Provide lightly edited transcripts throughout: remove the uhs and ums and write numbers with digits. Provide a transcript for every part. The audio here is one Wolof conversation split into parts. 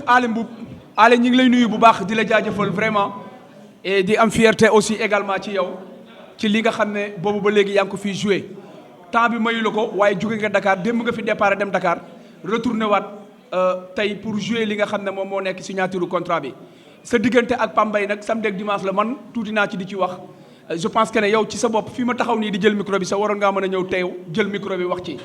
Ali Mboup Ali ñu ngi lay nuyu bu baax di la jaajëfal vraiment et di am fierté aussi également ci yow ci li nga xam ne boobu ba léegi yaa ngi ko fiy joué temps bi mayu la ko waaye jóge nga Dakar démb nga fi départ dem Dakar retourné waat tey pour jouer li nga xam ne moom moo nekk signature contrat bi sa diggante ak Pambay nag samedi ak dimanche la man tuuti naa ci di ci wax je pense que ne yow ci sa bopp fi ma taxaw nii di jël micro bi sa waroon ngaa mën a ñëw teew jël micro bi wax ci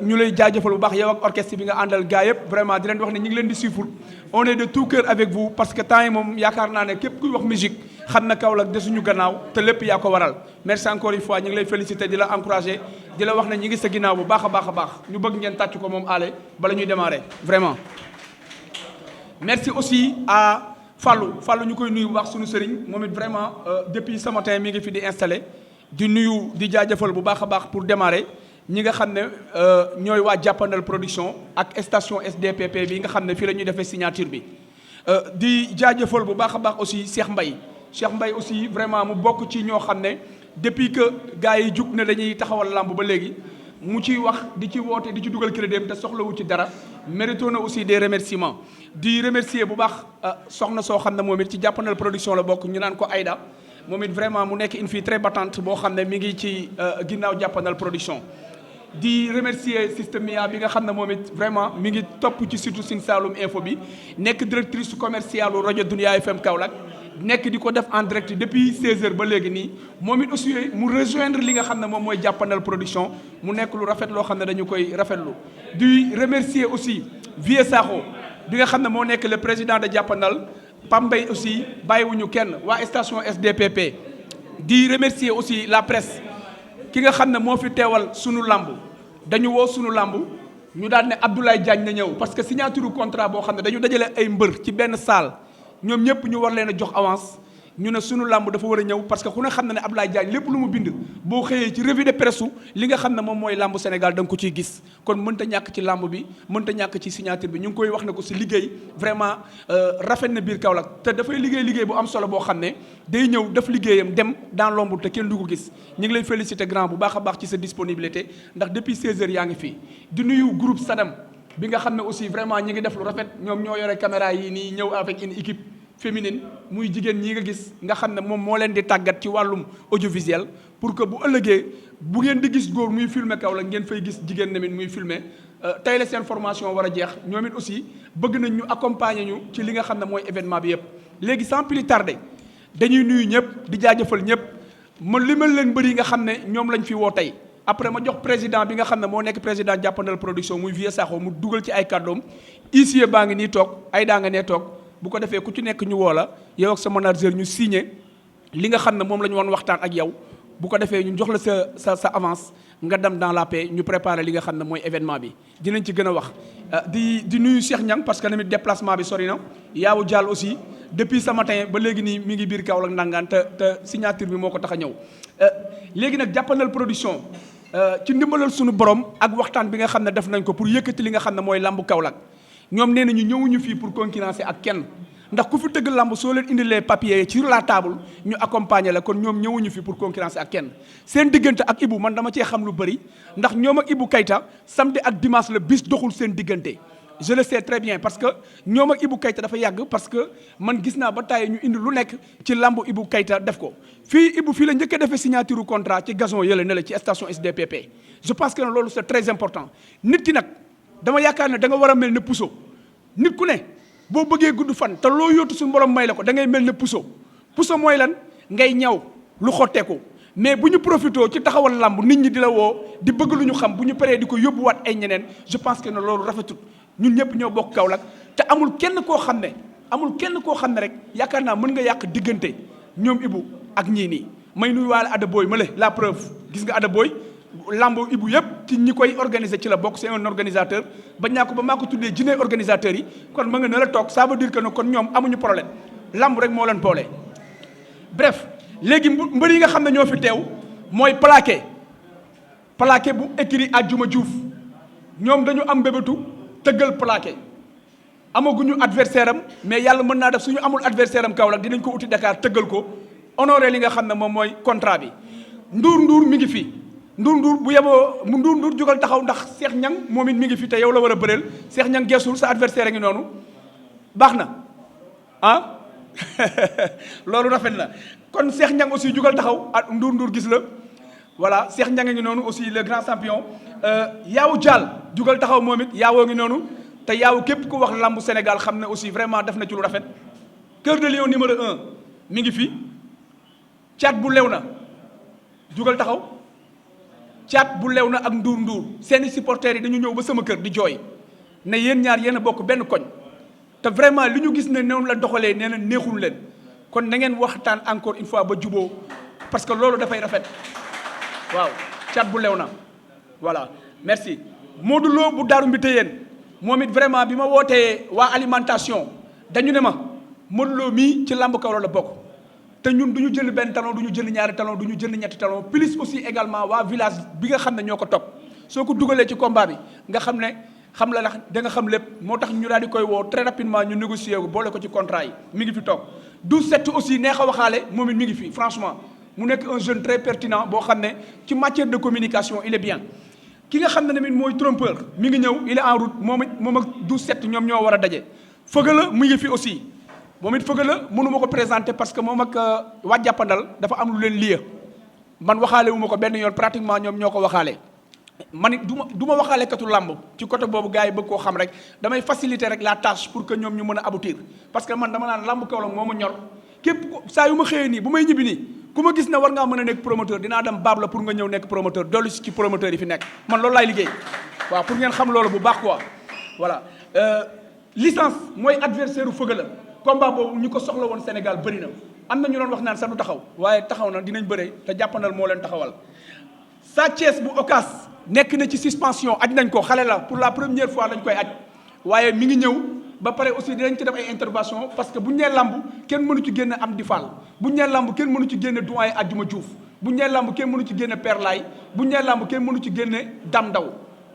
ñu lay jaajëfal bu baax yow ak orchestre bi nga àndal gars yëpp vraiment di leen wax ne ñu ngi leen di suivre on est de tout cœur avec vous parce que temps yi moom yaakaar naa ne képp kuy wax musique xam na Kaolack desuñu gannaaw te lépp yaa ko waral merci encore une fois ñu ngi lay féliciter di la encourager di la wax ne ñi ngi sa ginnaaw bu baax a baax a baax ñu bëgg ngeen tàcc ko moom Ale bala ñuy démarrer vraiment. merci aussi à Fallou ñu koy nuyu bu baax suñu sëriñ moom it vraiment depuis ce matin mi ngi fi di installé di nuyu di jaajëfal bu baax a baax pour démarrer. ñi nga xam ne ñooy waa jàppandal production ak station SDPP bi nga xam ne fii la ñuy defee signature bi di jaajëfal bu baax a baax aussi Cheikh Mbaye aussi vraiment mu bokk ci ñoo xam ne depuis que gars yi jug ne dañuy taxawal làmb ba léegi mu ciy wax di ci woote di ci dugal crédit te soxlawu ci dara mérito na aussi des remerciements di remercier bu baax soxna soo xam ne moom it ci jàppandal production la bokk ñu naan ko Aïda moom it vraiment mu nekk une fille très battante boo xam ne mi ngi ci ginnaaw jàppandal production di remercier Système Mia bi nga xam ne moom it vraiment mi ngi topp ci surtout Sine Saloum info bi nekk directrice commerciale rajo Dunia FM Kaolack nekk di ko def en direct depuis 16h ba léegi nii moom it aussi mu rejoindre li nga xam ne moom mooy jàppandal production mu nekk lu rafet loo xam ne dañu koy rafetlu. di remercier aussi Vieux Sakho bi nga xam ne moo nekk le président de jàppandal Pambay aussi bàyyiwuñu kenn waa station SDPP di remercier aussi la presse. ki nga xam ne moo fi teewal sunu lamb dañu woo sunu lamb ñu daal ne Abdoulaye Diagne na ñëw parce que signature contrat boo xam ne dañu dajale ay mbër ci benn salle ñoom ñëpp ñu war leen a jox avance ñu ne sunu lamb dafa war a ñëw parce que ku ne xam ne ne Abdoulaye Diagne lépp lu mu bind boo xëyee ci revue de presse li nga xam ne moom mooy lamb Sénégal da nga ko ciy gis kon mënta ñàkk ci lamb bi mënta ñàkk ci signature bi ñu ngi koy wax ne ko si liggéey vraiment rafet na biir Kaolack te dafay liggéey bu am solo boo xam ne day ñëw def liggéeyam dem dans l'ombre te kenn du ko gis ñu ngi lay féliciter grand bu baax a baax ci sa disponibilité ndax depuis 16h yaa ngi fii di nuyu groupe Sadam bi nga xam ne aussi vraiment ñi ngi def lu rafet ñoom ñoo yore caméra yi nii ñëw avec une équipe féminine muy jigéen ñi nga gis nga xam ne moom moo leen di tàggat ci wàllum audiovisuel pour que bu ëllëgee bu ngeen di gis góor muy filmer Kaolack ngeen fay gis jigéen tamit muy filmer tey la seen formation war a jeex ñoom it aussi bëgg nañ ñu accompagner ñu ci li nga xam ne mooy événement bi yëpp. léegi sans plus tarder dañuy nuyu ñëpp di jaajëfal ñëpp ma limal leen mbër yi nga xam ne ñoom lañ fi woo tey après ma jox président bi nga xam ne moo nekk président jàppandal production muy Vieux Sakho mu dugal ci ay kàddoom huissier baa ngi nii toog ay daa nga nee toog bu ko defee ku ci nekk ñu woo la yow ak sa manager ñu signé li nga xam ne moom la ñu woon waxtaan ak yow bu ko defee ñu jox la sa avance nga dem dans la paix ñu préparer li nga xam ne mooy événement bi dinañ ci gën a wax. di nuyu Cheikh Niang parce que tamit déplacement bi sori na Yaawu Diall aussi depuis ce matin ba léegi nii mi ngi biir Kaolack ndangaan te signature bi moo ko tax a ñëw léegi nag jàppandal production ci ndimbalal suñu borom ak waxtaan bi nga xam ne def nañ ko pour yëkkati li nga xam ne mooy lambu Kaolack ñoom nee nañu ñëwuñu fii pour concurrencer ak kenn ndax ku fi tëgg lamb soo leen indilee papier sur la table ñu accompagner la kon ñoom ñëwuñu fi pour concurrencer ak kenn seen diggante ak Ibou man dama cee xam lu bëri ndax ñoom ak Ibou Keita samedi ak dimanche la bis doxul seen diggante je le sais très bien parce que ñoom ak Ibou Keita dafa yàgg parce que man gis naa ba tàyyi ñu indi lu nekk ci lambu Ibou Keita def ko fii Ibou fii la njëkk a defee signature contrat ci gazon yële ne la ci station SDPP je pense que loolu c'est très important nit ki nag dama yaakaar ne da nga war a mel ne puso nit ku ne boo bëggee gudd fan te loo yóotu suñu borom may la ko da ngay mel ne puso mooy lan ngay ñaw lu xotteeku mais bu ñu profité ci taxawal lamb nit ñi di la woo di bëgg lu ñu xam bu ñu paree di ko yóbbuwaat ay ñeneen je pense que ne loolu rafetut ñun ñëpp ñoo bokk Kaolack te amul kenn koo xam ne rek yaakaar naa mën nga yàq diggante ñoom Ibou ak ñii nii may nuyu waale Ada Boy ma la preuve gis nga Ada Boy lamb Ibou yëpp ci ñi koy organiser ci la bokk c'est un organisateur ba ñaa ko ba maa ko tuddee jinne organisateurs yi kon ma nga ne la toog ça veut dire que ne kon ñoom amuñu problème lamb rek moo leen boole. bref léegi mbër yi nga xam ne ñoo fi teew mooy plaqué bu écrit Adjuma Diouf ñoom dañu am mbébétu tëggal plaqué amaguñu adversaire am mais yàlla mën naa def suñu amul adversaire am Kaolack dinañ ko uti Dakar tëggal ko honoré li nga xam ne moom mooy contrat bi Ndour mi ngi fi. Ndour bu yeboo Ndour jógal taxaw ndax Cheikh Niang moom it mi ngi fi te yow la war a bëreel Cheikh Niang geesul sa adversaire a ngi noonu baax na ah loolu rafet na kon Cheikh Niang aussi jógal taxaw ah Ndour gis la voilà Cheikh Niang a ngi noonu aussi le grand champion Yaawu Diall jógal taxaw moom it yaawoo ngi noonu te yaawu képp ku wax lambu Sénégal xam ne aussi vraiment def na ci lu rafet Cœur de Lion numéro 1 mi ngi fi caat bu lew na jógal taxaw caat bu lew na ak nduur seeni supporters yi dañu ñëw ba sama kër di jooy ne yéen ñaar yéen a bokk benn koñ te vraiment li ñu gis ne noonu la doxalee nee na neexul leen kon na ngeen waxtaan encore une fois ba juboo parce que loolu dafay rafet waaw caat bu lew na voilà merci Modou Lo bu daaru mbi yéen moom it vraiment bi ma wootee waa alimentation dañu ne ma Modou Lo mii ci làmb Kaolack la bokk te ñun du ñu jënd benn talon du ñu jënd ñaari talon du ñu jënd ñetti talon plus aussi également waa village bi nga xam ne ñoo ko topp soo ko dugalee ci combat bi nga xam ne xam la ndax da nga xam lépp moo tax ñu daal di koy woo très rapidement ñu négocier ko boole ko ci contrat yi mi ngi fi toog 12-7 aussi neex a waxaale moom it mi ngi fi franchement mu nekk un jeune très pertinent boo xam ne ci matière de communication il est bien ki nga xam ne tamit mooy trompeur mi ngi ñëw il est en route moom ak 12-7 ñoom ñoo war a daje Feugeula mu ngi fi aussi moom it Feugeula mënu ma ko présenter parce que moom ak waa jàppandal dafa am lu leen lié man waxaale wu ma ko benn yoon pratiquement ñoom ñoo ko waxaale man it du ma waxaale katu làmb ci côté boobu gars yi bëgg koo xam rek damay faciliter rek la tâche pour que ñoom ñu mën a aboutir parce que man dama naan làmb Kaolack moo ma ñor képp saa yu ma xëyee nii bu may ñibbi nii ku ma gis ne war ngaa mën a nekk promoteur dinaa dem baab la pour nga ñëw nekk promoteur dolli ci promoteur yi fi nekk man loolu laay liggéey waaw pour ngeen xam loolu bu baax quoi voilà licence mooy adversaire u Feugeula combat boobu ñu ko soxla woon Sénégal bëri na am na ñu doon wax naan sax du taxaw waaye taxaw na dinañ bëre te jàppandal moo leen taxawal Sa Thiès bu Ocass nekk na ci suspension aj nañ ko xale la pour la première fois dañ koy aj waaye mi ngi ñëw ba pare aussi dinañ ci def ay intervention parce que bu ñu nee lamb kenn mënu ci génne Amdi Fall bu ñu nee lamb kenn mënu ci génne doyen Adjuma Diouf bu ñu nee lamb kenn mënu ci génne Père Laye bu ñu nee lamb kenn mënu ci génne Dam Ndaw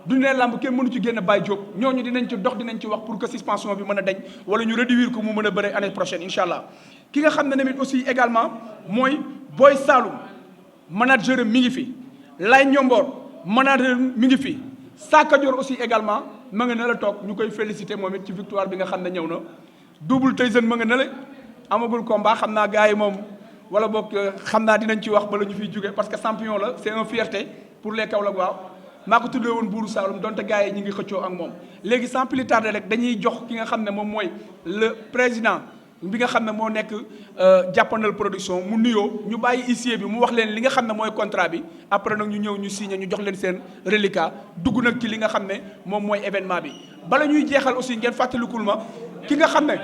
du ñu nee lamb kenn mënu ci génne Baye Diop ñooñu dinañ ci dox dinañ ci wax pour que suspension bi mën a dañ wala ñu réduire ko mu mën a bëre année prochaine incha allah ki nga xam ne tamit aussi également mooy Boy Saloum manager mi ngi fi Lay Ñombor manager mi ngi fi Saka Dior aussi également ma nga ne la toog ñu koy féliciter moom it ci victoire bi nga xam ne ñëw na Double Tyson ma nga ne la amagul combat xam naa gars yi moom wala boog xam naa dinañ ci wax bala ñu fiy jóge parce que champion la c'est un fierté pour les Kaolack waaw maa ko tuddee woon buuru Saloum donte gars yi ñu ngi xëccoo ak moom léegi sans plus tarder rek dañuy jox ki nga xam ne moom mooy le président bi nga xam ne moo nekk jàppandal production mu nuyoo ñu bàyyi huissier bi mu wax leen li nga xam ne mooy contrat bi après nag ñu ñëw ñu signé ñu jox leen seen reliquat dugg nag ci li nga xam ne moom mooy événement bi bala ñuy jeexal aussi ngeen fàttalikul ma ki nga xam ne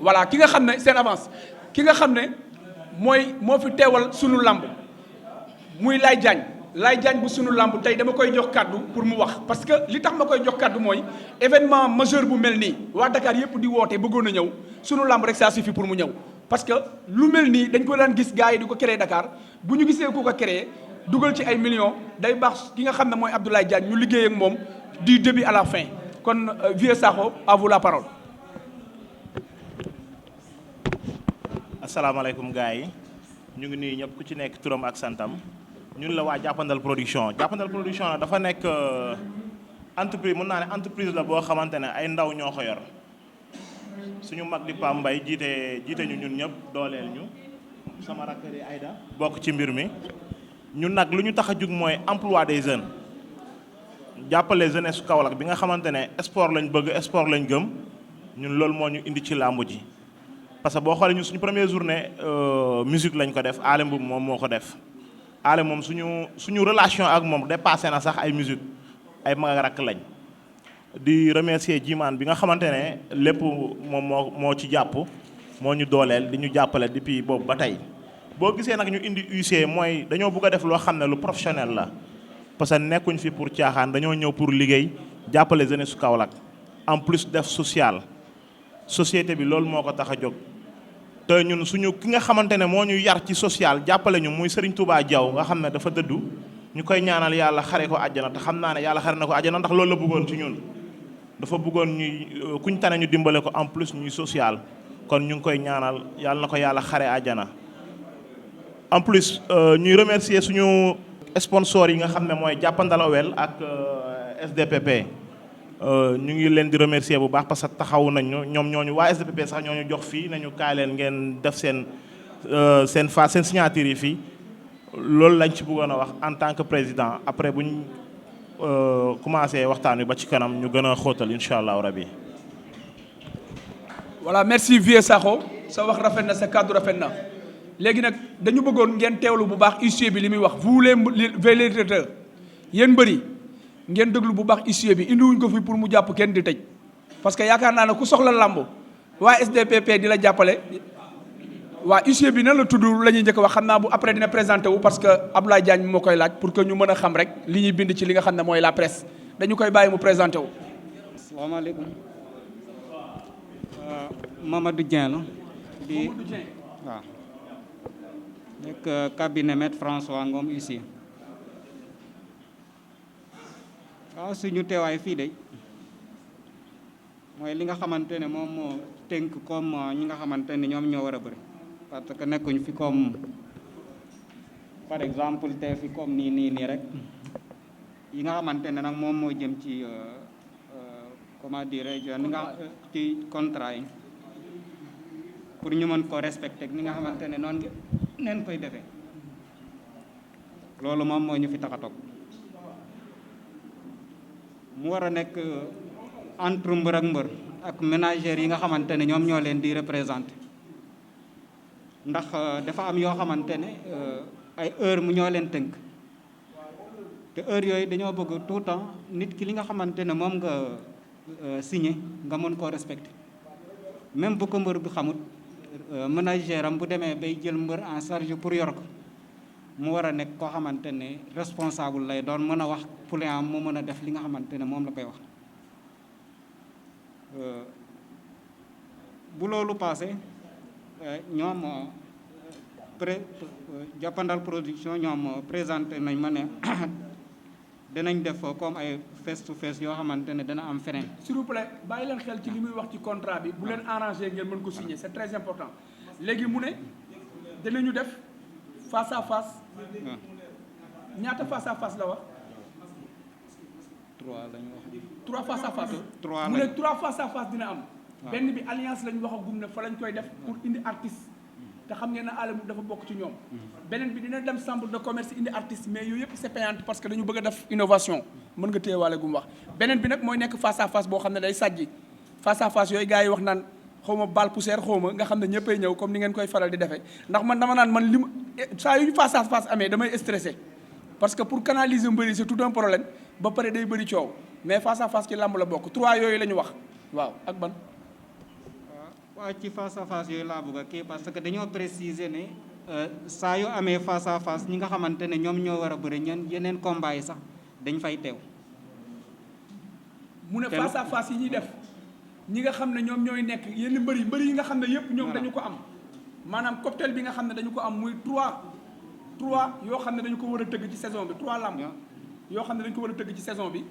voilà ki nga xam ne seen avance ki nga xam ne mooy moo fi teewal sunu lamb muy Laye Diagne bu sunu lamb tey dama koy jox kàddu pour mu wax parce que li tax ma koy jox kàddu mooy événement majeur bu mel nii waa Dakar yëpp di woote bëggoon a ñëw sunu lamb rek ça suffit pour mu ñëw parce que lu mel nii dañ ko daan gis gars yi di ko créer Dakar bu ñu gisee ku ko créer dugal ci ay millions day baax ki nga xam ne mooy Abdoulaye Diagne ñu liggéey ak moom du début à la fin kon Vieux Sakho à vous la parole. asalaamaaleykum gars yi ñu ngi nuyu ñëpp ku ci nekk turam ak santam. ñun la waa jàppandal production la dafa nekk entreprise mën naa ne entreprise la boo xamante ne ay ndaw ñoo ko yor suñu mag di Pam Mbaye jiite ñu ñun ñëpp dooleel ñu sama rakk di Aïda bokk ci mbir mi ñun nag lu ñu tax a jug mooy emploi des jeunes jàppale jeunesse su Kaolack bi nga xamante ne sport lañ bëgg sport lañ gëm ñun loolu moo ñu indi ci làmb ji parce que boo xoolee ñun suñu première journée musique lañ ko def Alé Mboum moom moo ko def ale moom suñu relation ak moom dépassé na sax ay musique ay mag ak rakk lañ di remercier Jimaan bi nga xamante ne lépp moom moo ci jàpp moo ñu dooleel di ñu jàppale depuis boobu ba tey boo gisee nag ñu indi UC mooy dañoo bëgg a def loo xam ne lu professionnel la parce que nekkuñ fi pour caaxaan dañoo ñëw pour liggéey jàppale jeunesse su Kaolack en plus def social société bi loolu moo ko tax a jóg te ñun ki nga xamante ne moo ñu yar ci social jàppale ñu muy Serigne Touba Diaw nga xam ne dafa dëddu ñu koy ñaanal yàlla xare ko àjjana te xam naa ne yàlla xare na ko àjjana ndax loolu la bëggoon ci ñun dafa bëggoon ñuy kuñ tane ñu dimbale ko en plus ñuy social kon ñu ngi koy ñaanal yàlla na ko yàlla xare àjjana en plus ñuy remercier suñu sponsor yi nga xam ne mooy jàppandal Owel ak SDPP ñu ngi leen di remercier bu baax parce que taxawu nañu ñoom ñooñu waa SDPP sax ñooñu jox fii nañu kaay leen ngeen def seen signature yi fii loolu lañ ci bëggoon a wax en tant que président après bu ñu commencé waxtaan wi ba ci kanam ñu gën a xóotal incha allahu rabi. voilà merci Vieux Sakho sa wax rafet na sa kàddu rafet na léegi nag dañu bëggoon ngeen teewlu bu baax huissier bi li muy wax vous les vérificateurs yéen mbëri ngeen déglu bu baax huissier bi indiwuñ ko fi pour mu jàpp kenn di tëj parce que yaakaar naa ne ku soxla làmb waa SDPP di la jàppale waa huissier bi nan la tudd la ñuy njëkk wax xam naa bu après dina présenté wu parce que Abdoulaye Diagne moo koy laaj pour que ñu mën a xam rek li ñuy bind ci li nga xam ne mooy la presse dañu koy bàyyi mu présenté wu. asalaamaaleykum Mamadou Dieng la di waaw nekk cabinet maître François Ngom huissier. waaw suñu teewaay fii de mooy li nga xamante ne moom moo tënk comme ñi nga xamante ne ñoom ñoo war a bëri parce que nekkuñ fi comme par exemple te fi comme nii rek yi nga xamante ne nag moom moo jëm ci comment dirais-je ni nga ci contrat yi pour ñu mën ko respecter ni nga xamante ne noonu neen koy defee loolu moom moo ñu fi tax a toog mu war a nekk entre mbër ak mbër ak ménagères yi nga xamante ne ñoom ñoo leen di représenté ndax dafa am yoo xamante ne ay heure mu ñoo leen tënk te heure yooyu dañoo bëgg tout le temps nit ki li nga xamante ne moom nga signé nga mën koo respecté même bu ko mbër bi xamut ménagère am bu demee bay jël mbër en charge pour yor ko mu war a nekk koo xamante ne responsable lay doon mën a wax poulain am mu mën a def li nga xamante ne moom la koy wax bu loolu passé ñoom jàppandal production ñoom présenté nañ ma ne danañ def comme ay face to face yoo xamante ne dana am feneen. s'il vous plaît bàyyi leen xel ci li muy wax ci contrat bi bu leen arrangé ngeen mën ko signer c'est très important léegi mu ne danañu def face à face. ñaata face à face la wax. 3 lañu wax. 3 face à face. 3 mu ne 3 face à face dina am. benn bi alliance lañ wax a gum ne fa lañ koy def pour indi artiste te xam ngeen ne Alé Mboup dafa bokk ci ñoom beneen bi dina dem chambre de commerce indi artiste mais yooyu yëpp c'est payant parce que dañu bëgg a def innovation mën nga téyewaale gum wax beneen bi nag mooy nekk face à face boo xam ne day sàjji face à face yooyu gars yi wax naan xaw ma bal poussière xaw ma nga xam ne ñëppay ñëw comme ni ngeen koy faral di defee ndax man dama naan man li saa yu face à face amee damay stressé parce que pour canaliser mbëri c'est tout un problème ba pare day bëri coow mais face à face ci làmb la bokk 3 yooyu la ñu wax waaw ak ban. waaw ci face à face yooyu laa bëgg a kii parce que dañoo préciser ne saa yu amee face à face ñi nga xamante ne ñoom ñoo war a bëri ñeen yeneen combat yi sax dañ fay teew. mu ne face à face yi ñuy def ñi nga xam ne ñoom ñooy nekk yenn mbëri yi nga xam ne yëpp ñoom dañu ko am maanaam cocktail bi nga xam ne dañu ko am muy 3 yoo xam ne dañu ko war a tëgg ci saison bi 3 lamb yoo xam ne dañu ko war a tëgg ci saison bi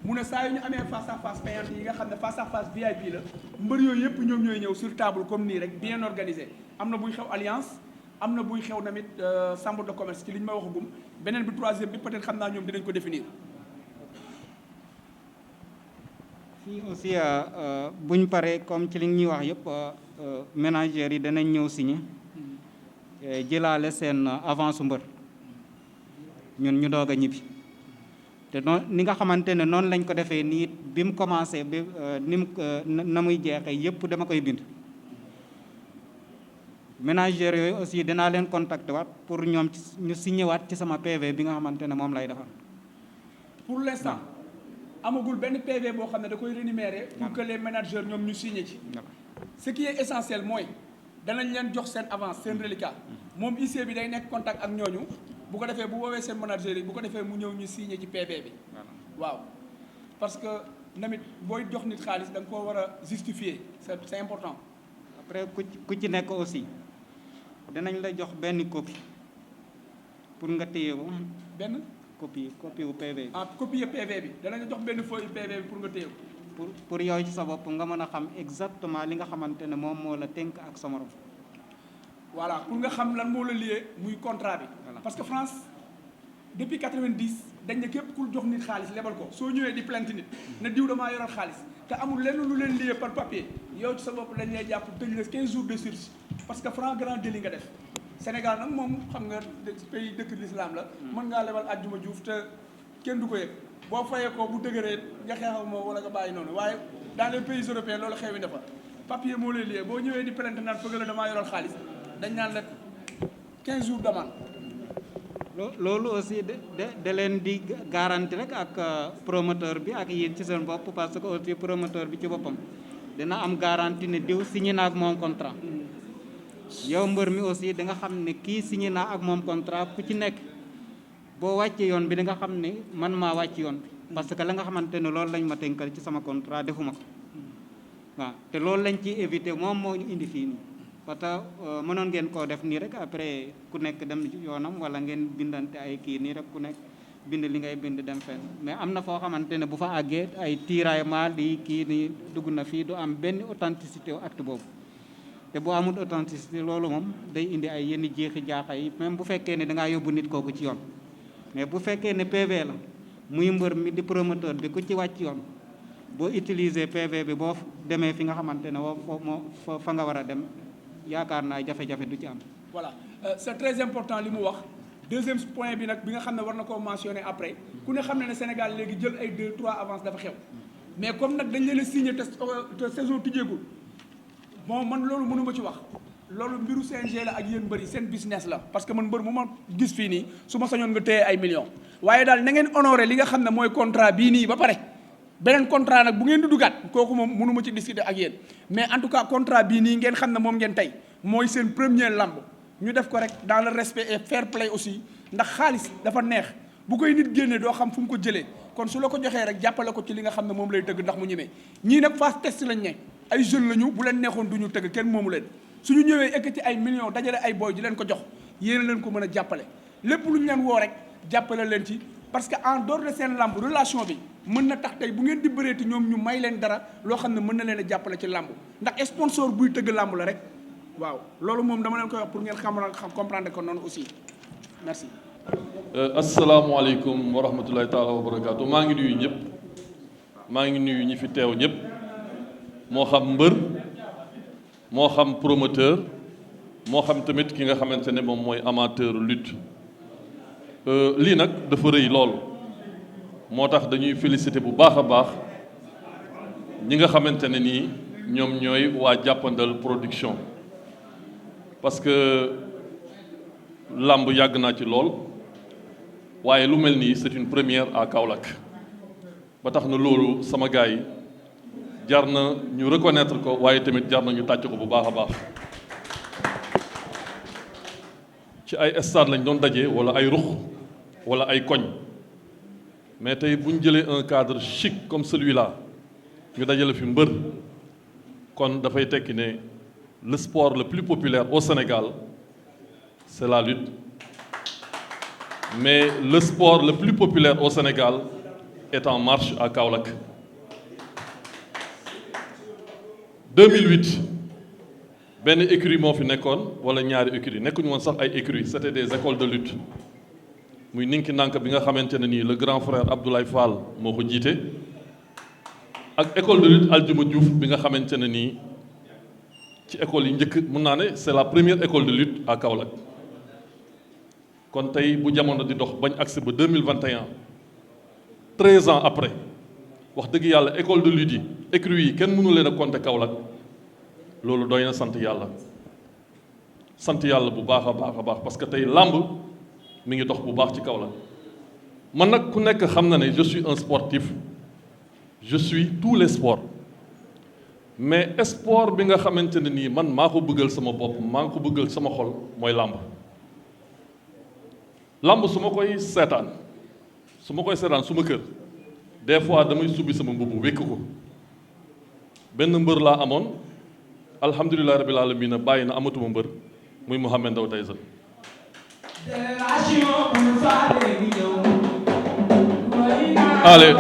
mu ne saa yu ñu amee face à face payante yi nga xam ne face à face VIP la mbër yooyu yëpp ñoom ñooy ñëw sur table comme nii rek bien organisé am na buy xew alliance am na buy xew tamit chambre de commerce ci li ñu ma waxagum beneen bi 3e bi peut-être xam naa ñoom dinañ ko définir. fii aussi buñ paree comme ci li ñuy wax yëpp ménagères yi danañ ñëw signé jëlaale seen avance mbër ñun ñu doog a ñibbi te noonu ni nga xamante ne noonu lañ ko defee nii bi mu commencé bi ni mu na muy jeexee yëpp dama koy bind. ménagères yooyu aussi dinaa leen contacter waat pour ñoom ñu signé waat ci sama PV bi nga xamante ne moom lay defar. pour l'instant amagul benn PV boo xam ne da koy rémunérer pour que les managers ñoom ñu signé ci. ce qui est essentiel mooy danañ leen jox seen avance seen reliquat moom IC bi day nekk contact ak ñooñu bu ko defee bu woowee seen manager yi bu ko defee mu ñëw ñu signé ci PV bi. waaw parce que namit booy jox nit xaalis da nga koo war a justifier c'est important. après ku ci nekk aussi danañ la jox benn copie pour nga téye ko. benn copie wu PV bi. copie PV bi danañ la jox benn feuille PV bi pour nga téye ko. pour yow ci sa bopp nga mën a xam exactement li nga xamante ne moom moo la tënk ak sa morom. voilà pour nga xam lan moo la lié muy contrat bi. parce que France depuis 90 dañ ne képp ku jox nit xaalis lebal ko soo ñëwee di plainte nit ne diw damaa yoral xaalis te amul lenn lu leen lié par papier yow ci sa bopp dañ lay jàpp tëj la 15 jours de sursis parce que franc grand délit nga def. Sénégal nag moom xam nga pays dëkk l'islam la. mën ngaa lebal àjjuma juuf te kenn du ko yëg. boo fayee ko bu dëgëree nga xeexal moo wala nga bàyyi noonu waaye dans les pays européens loolu xewi na fa papier moo lay lié boo ñëwee di plainte naan fëgg la damaa yoral xaalis dañ naan la 15 jours d'amende. loolu aussi da leen di garanti rek ak promoteur bi ak yéen ci seen bopp parce que aussi promoteur bi ci boppam dina am garantie ne diw signé naa ak moom contrat. yow mbër mi aussi da nga xam ne kii signé naa ak moom contrat ku ci nekk. boo wàccee yoon bi da nga xam ne man maa wàcc yoon bi parce que la nga xamante ne loolu lañ ma tënkal ci sama contrat defuma ko waaw te loolu lañ ciy éviter moom moo ñu indi fii nii parce que mënoon ngeen koo def nii rek après ku nekk dem yoonam wala ngeen bindante ay kii nii rek ku nekk bind li ngay bind dem fenn mais am na foo xamante ne bu fa àggee ay tiraillement di kii nii dugg na fii du am benn authenticité acte boobu te boo amul authenticité loolu moom day indi ay yenn jeexi jaaxa yi même bu fekkee ne da ngaa yóbbu nit kooku ci yoon. mais bu fekkee ne PV la muy mbër mi di promoteur bi ku ci wàcc yoon boo utiliser PV bi boo demee fi nga xamante ne moo fa nga war a dem yaakaar naa jafe-jafe du ci am. voilà c'est très important li mu wax deuxième point bi nag bi nga xam ne war na koo mentionner après ku ne xam ne ne Sénégal léegi jël ay 2-3 avance dafa xew mais comme nag dañ leen a signé te saison tijjeegul bon man loolu mënuma ci wax. loolu mbiru CNG la ak yéen mbëri seen business la parce que man mbër mu ma gis fii nii su ma sañoon nga téye ay millions waaye daal na ngeen honoré li nga xam ne mooy contrat bii nii ba pare beneen contrat nag bu ngeen di dugaat kooku moom mënu ma ci discuter ak yéen mais en tout cas contrat bii nii ngeen xam ne moom ngeen tey mooy seen premier lamb ñu def ko rek dans le respect et fair play aussi ndax xaalis dafa neex bu koy nit génnee doo xam fu mu ko jëlee kon su la ko joxee rek jàppale ko ci li nga xam ne moom lay tëgg ndax mu ñemee ñii nag phase test lañ ne ay jeunes lañu bu leen neexoon du ñu tëgg kenn moomu leen suñu ñëwee ekkati ay millions dajale ay boy di leen ko jox yéen leen ko mën a jàppale lépp lu ñu leen woo rek jàppale leen ci parce que en dehors de seen làmb relation bi mën na tax tey bu ngeen di bëreeti ñoom ñu may leen dara loo xam ne mën na leen a jàppale ci làmb ndax sponsor buy tëgg làmb la rek waaw loolu moom dama leen koy wax pour ngeen comprendre ko noonu aussi merci. asalaamaaleykum wa rahmatulahi taala wa barakaatu maa ngi nuyu ñëpp maa ngi nuyu ñi fi teew ñëpp moo xam mbër moo xam promoteur moo xam tamit ki nga xamante ne moom mooy amateur lutte lii nag dafa rëy lool moo tax dañuy féliciter bu baax a baax ñi nga xamante ne nii ñoom ñooy waa jàppandal production parce que làmb yàgg naa ci lool waaye lu mel nii c'est une première à Kaolack ba tax na loolu sama gars yi jar na ñu reconnaître ko waaye tamit jar na ñu tàcc ko bu baax a baax ci ay stade lañ doon daje wala ay rux wala ay koñ mais tey bu ñu jëlee un cadre chic comme celui-là ñu dajale fi mbër kon dafay tekki ne le sport le plus populaire au Sénégal c'est la lutte mais le sport le plus populaire au Sénégal est en marche à Kaolack 2008 benn écurie moo fi nekkoon wala ñaari écurie nekkuñu woon sax ay écurie c'était des écoles de lutte muy Ninki Nanka bi nga xamante ne nii le grand frère Abdoulaye Fall moo ko jiite ak école de lutte Aljuma Diouf bi nga xamante ne nii ci école yi njëkk mun naa ne c'est la première école de lutte à Kaolack kon tey bu jamono di dox bañ agsi ba 2021 13 ans après wax dëgg yàlla école de lutte yi écurie yi kenn mënu leen a compter Kaolack loolu doy na sant yàlla bu baax a baax a baax parce que tey làmb mi ngi dox bu baax ci Kaolack man nag ku nekk xam na ne je suis un sportif je suis tous les sports mais sport bi nga xamante ne nii man maa ko bëggal sama bopp maa ko bëggal sama xol mooy làmb làmb su ma koy seetaan suma kër des fois damay subbi sama mbubb wékk ko benn mbër laa amoon alhamdulilah rabbil alamin bàyyi na amatuma mbër muy Mohamed Ndao Tyson allez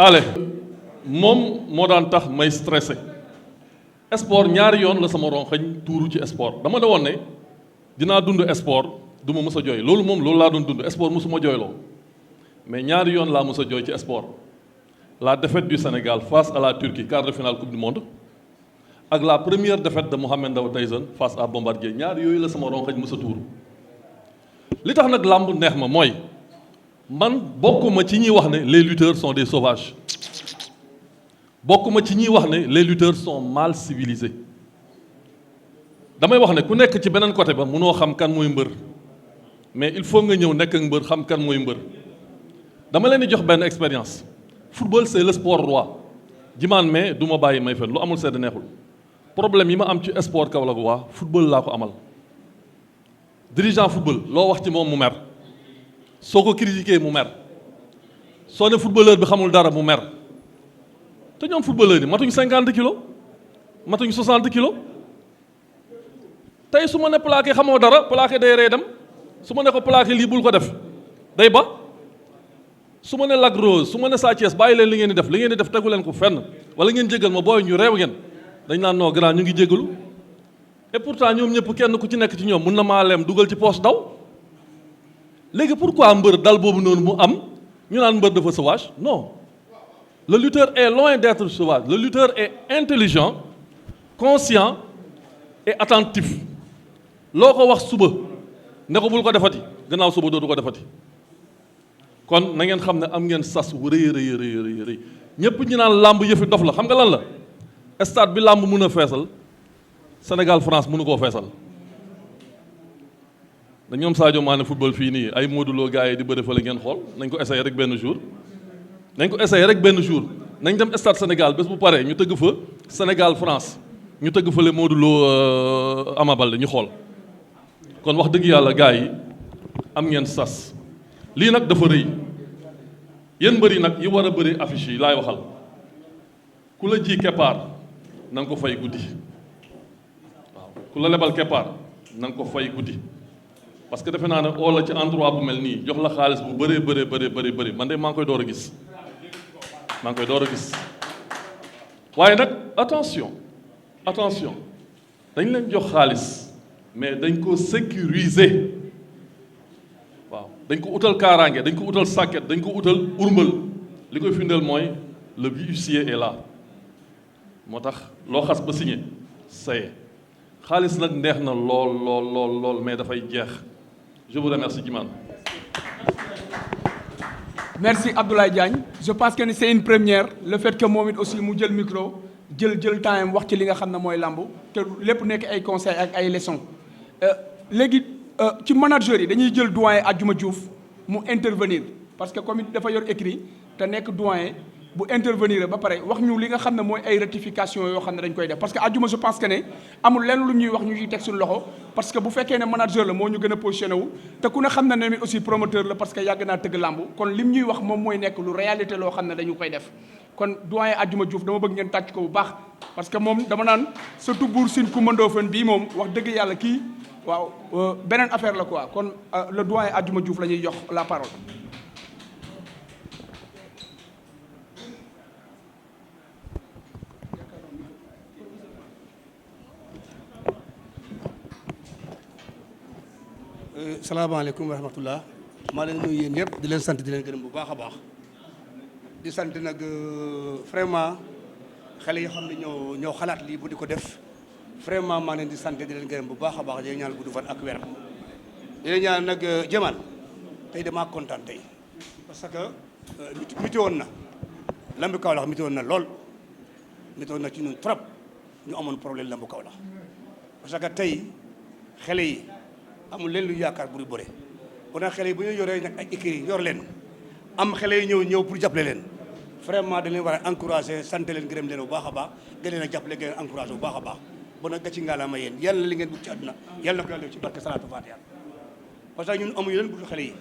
allez moom moo daan tax may stressé sport ñaari yoon la sama ronxañ tuuru ci sport dama ne woon ne dinaa dund sport du ma mës a jooy loolu laa doon dund sport mësuma jooyloo mais ñaari yoon laa mës a jooy ci sport la défaite du Sénégal face à la Turquie quart de finale coupe du monde ak la première défaite de Mohamed Ndao Tyson face à Bombardier ñaari yooyu la sama ronxañ mës a tuuru li tax nag làmb neex ma mooy man bokkuma ci ñuy wax ne les lutteurs sont des sauvages bokkuma ci ñuy wax ne les lutteurs sont mal civilisés damay wax ne ku nekk ci beneen côté ba mënoo xam kan mooy mbër mais il faut nga ñëw nekk ak mbër xam kan mooy mbër dama leen di jox benn expérience football c'est le sport roi jimaan mais du ma bàyyi may fen lu amul sedd neexul problème yi ma am ci sport Kaolack waa football laa ko amal dirigeant football loo wax ci moom mu mer soo ko critiqué mu mer soo ne footballeur bi xamul dara mu mer te ñoom footballeur yi matuñ 50 kilos matuñ 60 kilos tey su ma ne plaqué xamoo dara plaqué day rey dem su ma ne ko plaqué lii bul ko def day ba su ma ne Lac Rose su ma ne Sa Thiès bàyyi leen li ngeen di def tegu leen ko fenn wala ngeen jégal ma booy ñu réew ngeen dañ naan non grand ñu ngi jégalu et pourtant ñoom ñëpp kenn ku ci nekk ci ñoom mun na maa lem dugal ci poche daw léegi pourquoi mbër dal boobu noonu mu am ñu naan mbër dafa sauvage non le lutteur est loin d'être sauvage le lutteur est intelligent conscient et attentif loo ko wax suba ne ko bul ko defati gannaaw suba dootu ko defati kon na ngeen xam ne am ngeen sas wu rëy rëy ñëpp ñu naan làmb yëfi dof la xam nga lan la stade bi làmb mun a feesal Sénégal France mënu koo feesal da ñoom Sadio Mané football fii nii ay Modou Lo gars yi di bëri fële ngeen xool nañ ko essayer rek benn jour nañ dem stade Sénégal bés bu paree ñu tëgg fa Sénégal France ñu tëgg fële Modou Lo Ama Baldé ñu xool kon wax dëgg yàlla gars yi am ngeen sas lii nag dafa rëy yéen mbëri nag yi war a bëri affiche yi laay waxal ku la ji keppaar na nga ko fay guddi waaw ku la lebal keppaar na nga ko fay guddi parce que defe naa ne oo la ci endroit bu mel nii jox la xaalis bu bëri man de maa ngi koy door a gis waaye nag attention dañ leen jox xaalis mais dañ ko sécuriser waaw dañ ko utal kaaraange dañ ko utal sàkket dañ ko utal urmbal li koy firndeel mooy le huissier est là moo tax loo xas ba signé saye xaalis nag neex na lool mais dafay jeex je vous remercie Djimane. Merci Abdoulaye Diagne je pense que c'est une première le fait que moom it aussi mu jël micro jël temps am wax ci li nga xam ne mooy làmb te lépp nekk ay conseils ak ay leçons léegi ci manager yi dañuy jël doyen Adjuma Diouf mu intervenir parce que comme dafa yor écrit te nekk doyen bu intervenir ba pare wax ñu li nga xam ne mooy ay rectification yoo xam ne dañ koy def parce que Adjuma je pense que ne amul lenn lu ñuy wax ñu ciy teg suñu loxo parce que bu fekkee ne manager la moo ñu gën a positionné wu te ku ne xam na ne aussi promoteur la parce que yàgg naa tëgg làmb kon lim ñuy wax moom mooy nekk lu réalité loo xam ne dañu koy def kon doyen Adjuma Diouf dama bëgg ngeen tàcc ko bu baax parce que moom dama naan surtout Buur Sine Coumba Ndoffène bii moom wax dëgg yàlla kii waaw beneen affaire la quoi kon le doyen Adjuma Diouf la ñuy jox la parole. salaamaaleykum wa rahmatullah maa leen nuyu yéen ñëpp di leen sant di leen gërëm bu baax a baax di sant nag vraiment xale yi xam ne ñoo xalaat lii bu di ko def vraiment maa leen di sant di leen gërëm bu baax a baax di leen ñaan gudd fan ak weer di leen ñaan nag Djimane tey damaa kontaan tey parce que miti woon na lambu Kaolack miti woon na lool miti woon na ci ñun trop ñu amoon problème lambu Kaolack parce que tey xale yi amul leen lu yaakaar bu di bëre kon nag xale yi bu ñu yoree nag ay écurie yor leen am xale yi ñëw pour jàppale leen vraiment dañ leen war a encouragé sant leen gërëm leen bu baax a baax gën leen a jàppale gën leen encouragé bu baax a baax bon nag gàcci ngaalaama yéen yàlla li ngeen bëgg ci àdduna yàlla na ko yàlla def ci barke salaatu fatiha parce que ñun amuñu leen bu xale yi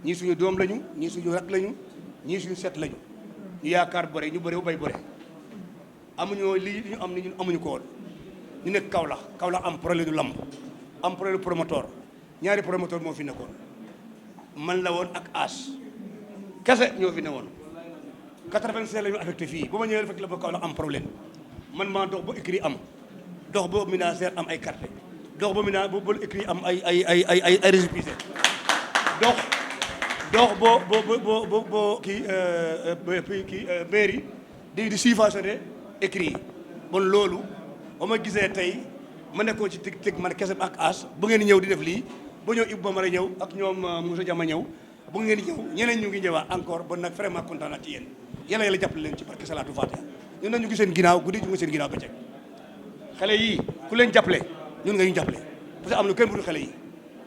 ñii suñu doom lañu ñii suñu rak lañu ñii suñu set lañu ñu yaakaar bëre ñu bëre bu bay bëre amuñu lii ñu am ni ñun amuñu ko woon ñu nekk Kaolack am problème du lamb am problème promoteur ñaari promoteur moo fi nekkoon man la woon ak as kese ñoo fi ne woon 85 la ñu affecté fii ba ma ñëwee fekk la ba Kaolack am problème man maa dox ba écrit am dox ba ministère am ay carte dox ba ba écrit am ay récépissé dox boo kii mairie di subventionné écrit yi bon loolu ba ma gisee tey ma nekkoon ci tig man kese ak as bu ngeen ñëw di def lii ba ñëw Ibou Bamara ñëw ak ñoom Moussa Diama ñëw bu ngeen ñëw ñeneen ñu ngi ñëwaat encore bon nag vraiment kontaan naa ci yéen yàlla yàlla jàppale leen ci barke salaatu fatiha ñun nag ñu ngi seen ginnaaw guddi ñu ngi seen ginnaaw bëccëg xale yii ku leen jàppale ñun nga ñu jàppale parce que am lu kenn budul xale yi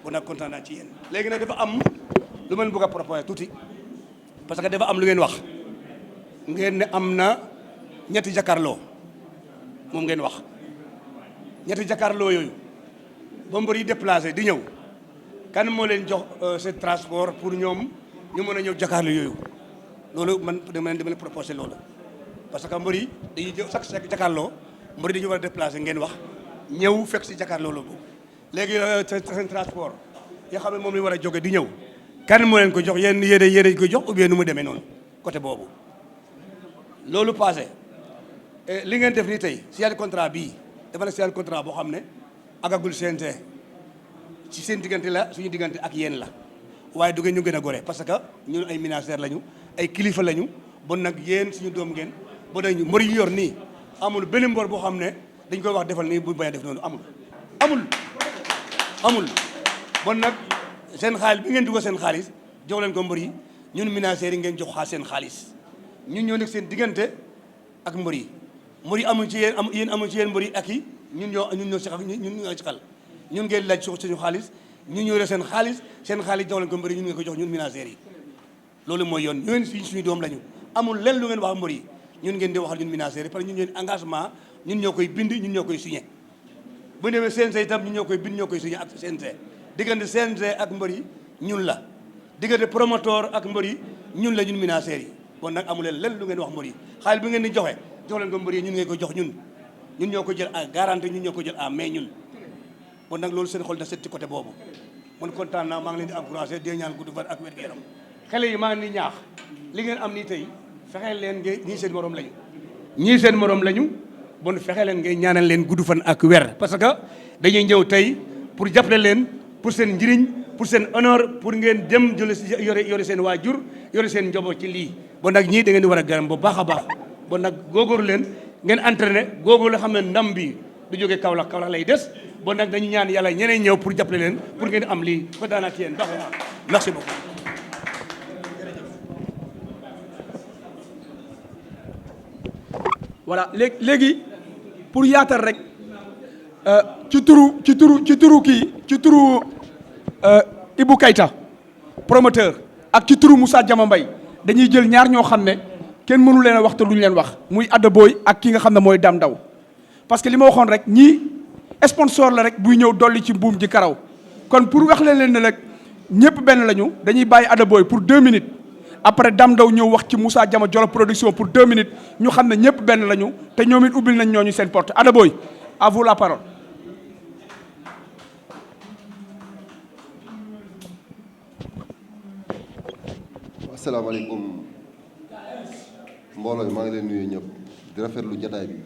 bon nag kontaan naa ci yéen léegi nag dafa am lu meen bëgg a proposer tuuti parce que dafa am lu ngeen wax ngeen ne am na ñetti jàkkaarloo moom ngeen wax ñetti jàkkaarloo yooyu ba mbër yi déplacé di ñëw kan moo leen jox seen transport pour ñoom ñu mën a ñëw jàkkaarloo yooyu loolu man dama leen proposé loolu parce que mbër yi dañuy jël chaque jàkkaarloo mbër yi dañu war a déplacé ngeen wax ñëw fekk si jàkkaarloo loolu léegi seen transport yoo xam ne moom la war a jóge di ñëw kan moo leen ko jox yéen ko jox ou bien nu mu demee noonu côté boobu loolu passé li ngeen def nii tey si yàlla contrat bii dafa nekk si yàlla contrat boo xam ne agagul CNG ci seen diggante la suñu diggante ak yéen la waaye du ngeen ñu gën a gore parce que ñun ay ministère lañu ay kilifa lañu bon nag yéen suñu doom ngeen ba dañu mbër yi yor nii amul benn mbër boo xam ne dañ koy wax defal nii bu bañ a def noonu amul bon nag seen xaalis bi ngeen dugal seen xaalis jox leen ko mbër yi ñun ministère yi ngeen jox seen xaalis ñun ñoo nekk seen diggante ak mbër yi amuñ ci yéen amuñ ci yéen mbër yi ak yi ñun ñoo ci xal ñun ngeen laaj suñu xaalis ñun ñoo yore seen xaalis jox leen ko mbër yi ñun ngeen ko jox ñun ministère yi loolu mooy yoon ñun suñu doom lañu amul lenn lu ngeen wax mbër yi ñun ngeen di waxal ñun ministère yi parce que ñun ñoo engagement ñun ñoo koy bind ñun ñoo koy signé bu demee CNG itam ñun ñoo koy bind ñoo koy signé ak CNG diggante CNG ak mbër yi ñun la diggante promoteur ak mbër yi ñun la ñun ministère yi bon nag amu leen lenn lu ngeen wax mbër yi xaalis bi ngeen di joxe jox leen ko mbër yi ñun ngeen ko jox ñun ñoo ko jël à garantie ñun ñoo ko jël à main ñun bon nag loolu seen xol da set ci côté boobu man kontaan naa maa ngi leen di encouragé di ñaan gudd fan ak wér gu yaram xale yi maa ngi ni ñaax li ngeen am nii tey fexe leen ngay ñii seen morom lañu bon fexe leen ngay ñaanal leen gudd fan ak wér parce que dañuy ñëw tey pour jàppale leen pour seen njëriñ pour seen honneur pour ngeen dem jële si yore seen waajur yore seen njaboot ci lii bon nag ñii da ngeen di war a gërëm bu baax a baax bon nag góorgóorlu leen ngeen entraîné góorgóorlu la xam ne ndam bi du jógee Kaolack lay des bon nag dañu ñaan yàlla ñeneen ñëw pour jàppale leen pour ngeen am lii ko daanaat yéen baax na merci beaucoup. voilà léegi pour yaatal rek ci turu Ibou Keita promoteur ak ci turu Moussa Diama Mbaye dañuy jël ñaar ñoo xam ne kenn mënu leen a wax te duñu leen wax muy Ada Boy ak ki nga xam ne mooy Dame Ndaw parce que li ma waxoon rek ñii sponsor la rek buy ñëw dolli ci mbuum ji karaw kon pour wax leen ne rek ñëpp benn lañu dañuy bàyyi Ada Boy pour 2 minutes après Dame Ndaw ñëw wax ci Moussa Diama Jolof Production pour 2 minutes ñu xam ne ñëpp benn lañu te ñoom it ubbil nañ ñooñu seen porte Ada Boy à vous la parole. asalaamaaleykum mbooloo mi maa ngi leen nuyu ñëpp di rafetlu jataay bi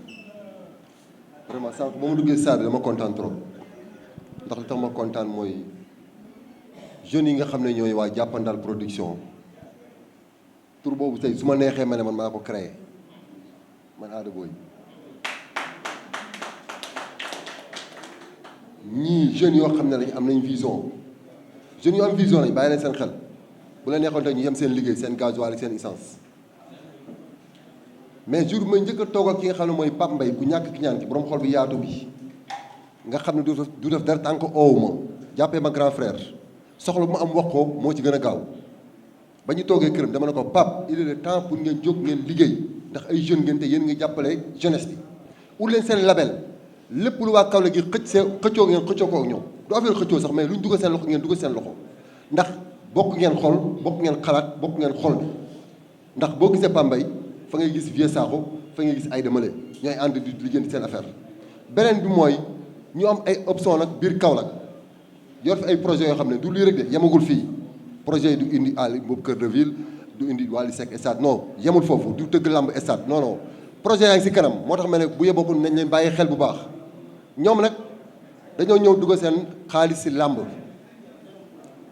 vraiment sànq ba ma duggee salle bi dama kontaan trop ndax li tax ma kontaan mooy jeunes yi nga xam ne ñooy waa Jàppandal Production tur boobu tey su ma neexee ma ne man maa ko créé man Ada Boy ñii jeunes yoo xam ne lañ am nañ vision jeunes yoo am vision lañ bàyyi leen seen xel bu la neexoon tey ñu yem seen liggéey seen gasoil ak seen essence mais jour bi may njëkk a toog ak ki nga xam ne mooy Pape Mbaye ku ñàkk ki ñaan ki borom xol bi yaatu bi nga xam ne du def dara tànk oowu ma jàppee ma grand frère soxla bu ma am wax ko moo ci gën a gaaw ba ñu toogee këram dama ne ko Pape il est le temps pour ngeen jóg ngeen liggéey ndax ay jeunes ngeen te yéen ngi jàppale jeunesse bi ut leen seen label lépp lu waa Kaolack gi xëccoo ngeen xëccoo ko ak ñoom du affaire xëccoo sax mais lu ñu dugal seen loxo ngeen dugal seen loxo ndax bokk ngeen xol bokk ngeen xalaat bokk ngeen xol bi ndax boo gisee Pambay fa ngay gis Vieux Sakho fa ngay gis Aïda Malé ñooy ànd di liggéey seen affaire beneen bi mooy ñu am ay option nag biir Kaolack yor fi ay projets yoo xam ne du lii rek de yemagul fii projet yi du indi àll boobu Cœur de Ville du indi Wally Seck stade non yemul foofu du tëgg lamb stade non non projet yaa ngi si kanam moo tax ma ne bu yeboo nañ leen bàyyi xel bu baax ñoom nag dañoo ñëw dugal seen xaalis si làmb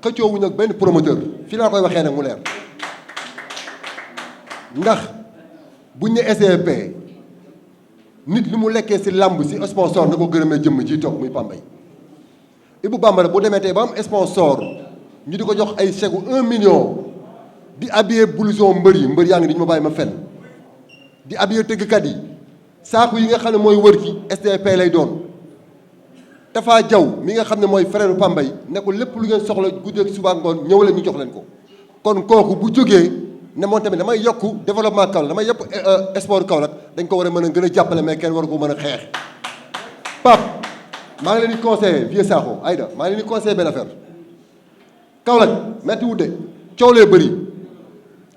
xëccoo wuñ ak benn promoteur fii laa koy waxee nag mu leer ndax buñ ne SCP nit li mu lekkee si làmb si sponsor na ko gërëmee jëmm ji toog muy Pambay Ibou Bambara bu demee tey ba am sponsor ñu di ko jox ay chèque 1 million di habillé blouson mbër yaa ngi di ñu ma bàyyi ma fenn di habillé tëggkat yi saaku yi nga xam ne mooy wër ci STP lay doon Tafa Jaw mi nga xam ne mooy frère Pambay ne ko lépp lu ngeen soxla guddi ak suba ngoon ñëw leen ñu jox leen ko kon kooku bu jógee ne moom tamit damay yokk développement Kaolack damay yokk sport Kaolack dañ ko war a mën a gën a jàppale mais kenn war ko mën a xeex Pape maa ngi leen di conseillé Vieux Sakho Aïda maa ngi leen di conseillé benn affaire Kaolack méttiwul de coow lee bëri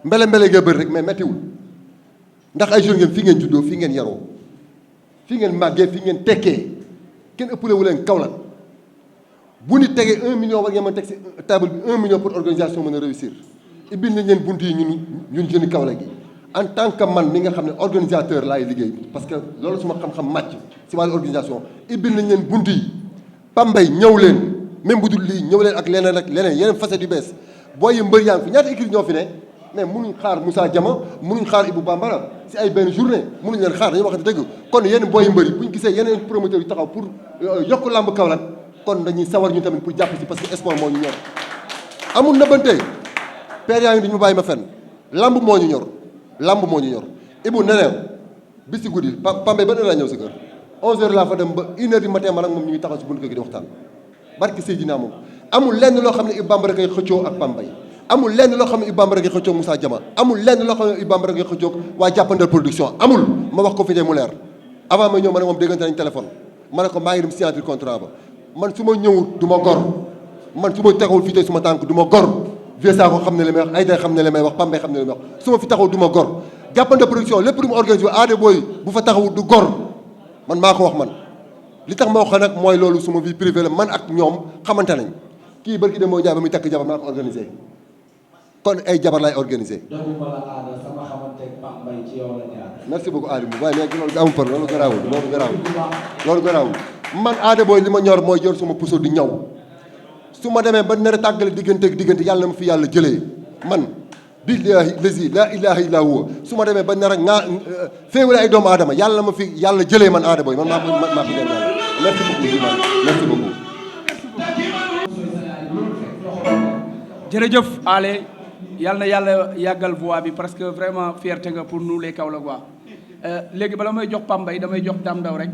mbele ngee bëri rek mais méttiwul ndax ay jeunes ngeen fii ngeen juddoo fii ngeen yaroo fii ngeen màggee fii ngeen tekkee kenn ëppale wu leen Kaolack bu ñu tegee 1 million war ngeen mën teg si table bi 1 million pour organisation mën a réussir ibbil nañ leen bunt yi ñun jeunes Kaolack yi en tant que man mi nga xam ne organisateur laay liggéey parce que loolu suma xam-xam màcc si wàllu organisation ibbil nañ leen bunt yi Pambay ñëw leen même bu dul lii ñëw leen ak leneen yeneen facette yu bees booy yi mbër yaa ngi fi ñaata équipe ñoo fi ne mais mënuñ xaar Moussa Diama mënuñ xaar Ibou Bambara si ay benn journée mënuñ leen xaar dañuy wax dëgg kon yenn booy yu mbëri bu ñu gisee yeneen promoteurs yu taxaw pour yokk làmb Kaolack kon dañuy sawar ñu tamit pour jàpp si parce que sport moo ñu ñor amul nëbbante père yaa ngi dañu ma bàyyi ma fenn làmb moo ñu ñor làmb moo ñu ñor Ibou neneen bis si guddi Pambay ba heure laa ñëw sa kër 11h laa fa dem ba 1h du matin man ak moom ñu ngi taxaw si buntu kër gi di waxtaan barki Seydina moom amul lenn loo xam ne Ibou Bambara ngay xëccoo ak Pambay amul lenn loo xam ne Ibou Bambara ngay xëccoo Moussa Diama amul lenn loo xam ne Ibou Bambara ngay xëccoo waa Jàppandal Production amul ma wax ko fi ne mu leer avant ma ñëw ma ne moom déggante nañ téléphone ma ne ko maa ngi dem signature contrat ba man su ma ñëwut du ma gor man su ma taxawul fii tey su ma tànk du ma gor Vieux Sakho xam ne li may wax Aïda xam ne li may wax Pambay xam ne li may wax su ma fi taxaw du ma gor Jàppandal Production lépp lu mu organisé Ada Boy bu fa taxawut du gor man maa ko wax man li tax ma wax nag mooy loolu suma vie privée la man ak ñoom xamante nañ kii barki de moo jaay ba muy takk jabar maa ko organisé kon ay jabar laay organisé. doomu ma la Ada sama xamante ak Pape Mbaye ci yow la jaar. merci beaucoup Adama waaye léegi loolu amul problème loolu garaawul man Ada Boy li ma ñor mooy jor suma puso di ñaw su ma demee ba nar a tàggale diggante yàlla na ma fi yàlla jëlee man billahi lazi la ilaha illa huwa su ma demee ba nar a ngaa féewale ay doomu aadama yàlla ma fi yàlla jëlee man Ada Boy man maa fi dem yàlla merci beaucoup merci beaucoup. jërëjëf Ale yàlla na yàlla yàggal voix bi parce que vraiment fierté nga pour nous les Kaolack léegi bala may jox Pambay damay jox Dame Ndaw rek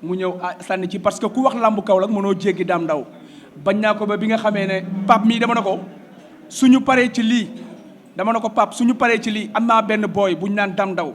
mu ñëw sànni ci parce que ku wax lambu Kaolack mënoo jéggi Dame Ndaw bañ naa ko ba bi nga xamee ne Pape mii dama ne ko suñu paree ci lii dama ne ko Pape suñu paree ci lii am naa benn boy bu ñu naan Dame Ndaw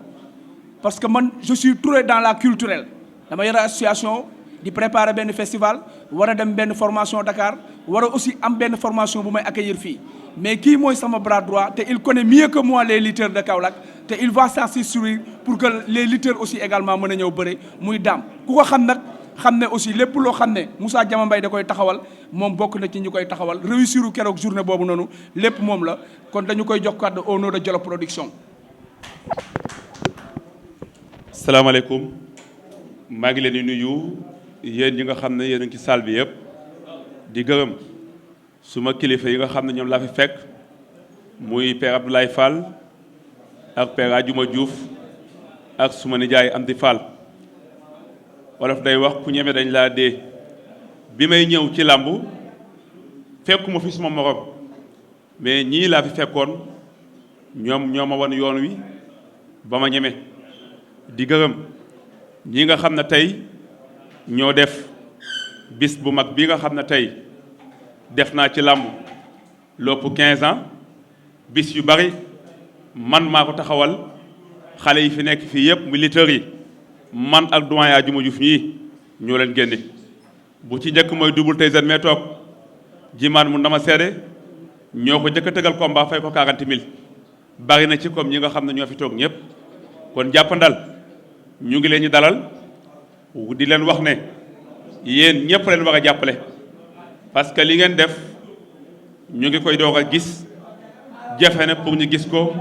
parce que man je suis trop dans la culturelle dama yore association di préparer benn festival war a dem benn formation Dakar war a aussi am benn formation bu may accueillir fii mais kii mooy sama bras droit te il connaît mieux que moi les lutteurs de Kaolack te il va s'assurer pour que les lutteurs aussi également mën a ñëw bëre muy Dame ku ko xam nag xam ne aussi lépp loo xam ne Moussa Diama Mbaye da koy taxawal moom bokk na ci ñu koy taxawal réussiru keroog journée boobu noonu lépp moom la kon dañu koy jox kàddu au nom de Jolof Production. salaamaaleykum maa ngi leen di nuyu yéen ñi nga xam ne yéen a ngi ci salle bi yëpp di gërëm suma kilifa yi nga xam ne ñoom laa fi fekk muy père Abdoulaye Fall ak père Adjuma Diouf ak suma nijaay Amdi Fall wolof day wax ku ñeme dañ laa dee bi may ñëw ci làmb fekkuma fi suma morom mais ñii laa fi fekkoon ñoom ñoo ma wan yoon wi ba ma ñeme di gërëm ñi nga xam ne tey ñoo def bis bu mag bi nga xam ne tey def naa ci làmb lopp 15 ans bis yu bari man maa ko taxawal xale yi fi nekk fii yëpp militaires yi man ak doyen Adjuma Diouf ñii ñoo leen génne bu ci njëkk mooy Double Tyson mee toog jimaan mu dama seede ñoo ko njëkk a tëgal combat fay ko 40 000 bari na ci comme ñi nga xam ne ñoo fi toog ñëpp kon jàppandal ñu ngi leen ñu dalal di leen wax ne yéen ñëpp leen war a jàppale parce que li ngeen def ñu ngi koy doog a gis jafe na pour ñu gis ko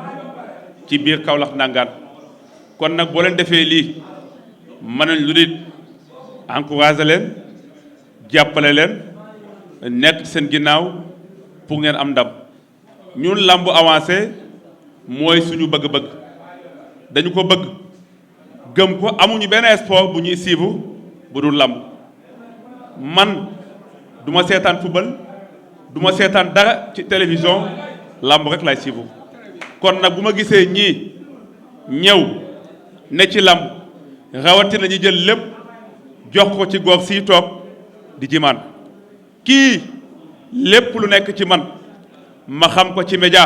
ci biir Kaolack nangaan kon nag boo leen defee lii mën nañ lu dit encouragé leen jàppale leen nekk ci seen ginnaaw pour ngeen am ndam ñun làmb avancé mooy suñu bëgg-bëgg dañu ko bëgg gëm ko amuñu benn sport bu ñuy suivre bu dul làmb man du ma seetaan football du ma seetaan dara ci télévision làmb rek lay suivre kon nag bu ma gisee ñii ñëw ne ci làmb rawatina ñu jël lépp jox ko ci goor sii toog di jimaan kii lépp lu nekk ci man ma xam ko ci média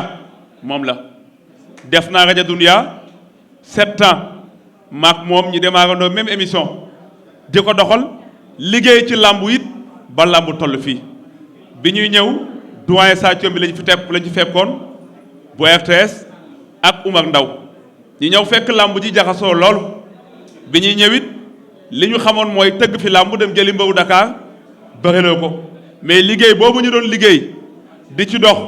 moom la def naa rajo Dunia 7 ans maak moom ñu démarrandoo même émission di ko doxal liggéey ci làmb it ba làmb toll fii bi ñuy ñëw doyen Sadio bi lañ fi fekkoon bu RTS ak Umar Ndaw ñu ñëw fekk làmb ji jaxasoo lool bi ñuy ñëwit li ñu xamoon mooy tëgg fi làmb dem jëli mbaru Dakar bëriloo ko mais liggéey boobu ñu doon liggéey di ci dox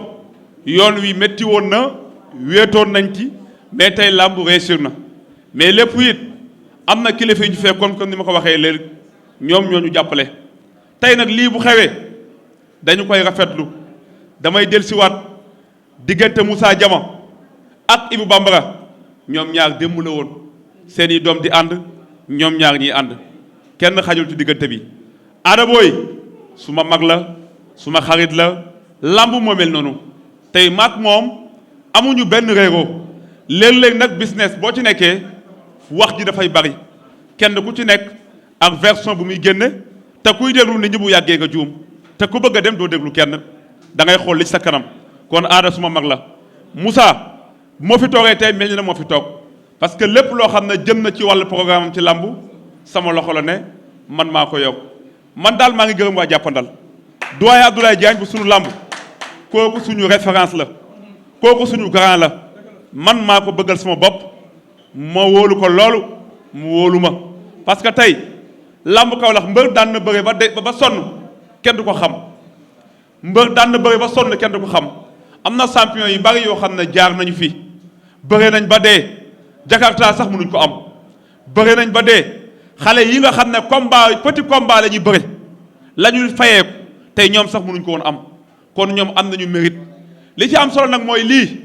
yoon wi métti woon na wéetoon nañ ci mais tey làmb réussir na mais lépp it am na kilifa yu ñu fekkoon comme ni ma ko waxee léegi ñoom ñoo ñu jàppale tey nag lii bu xewee dañu koy rafetlu damay dellusiwaat diggante Moussa Diama ak Ibou Bambara ñoom ñaar démb la woon seen i doom di ànd ñoom ñaar ñiy ànd kenn xajul ci diggante bi Ada Boy su ma mag la su ma xarit la lamb moo mel noonu tey maak moom amuñu benn réeroo léeg-léeg nag business boo ci nekkee wax ji dafay bari kenn ku ci nekk ak version bu muy génne te kuy déglu nit ñi bu yàggee nga juum te ku bëgg a dem doo déglu kenn da ngay xool li ci sa kanam kon Ada suma mag la Moussa moo fi toogee tey mel ni na moo fi toog parce que lépp loo xam ne jëm na ci wàllu programme am ci làmb sama loxo la ne man maa ko yokk man daal maa ngi gërëm waa jàppandal doyen Abdoulaye Diagne bu suñu làmb kooku suñu référence la kooku suñu grand la man maa ko bëggal sama bopp ma wóolu ko loolu mu wóolu ma parce que tey làmb Kaolack mbër daan na bëre ba sonn kenn du ko xam mbër daan na bëre ba sonn kenn du ko xam am na champion yu bari yoo xam ne jaar nañu fi bëre nañ ba dee Jakarta sax mënuñ ko am bëre nañ ba dee xale yi nga xam ne combat petit combat la ñuy bëre la ñuy fayeeku tey ñoom sax mënuñ ko woon am kon ñoom am nañu mérite li ci am solo nag mooy lii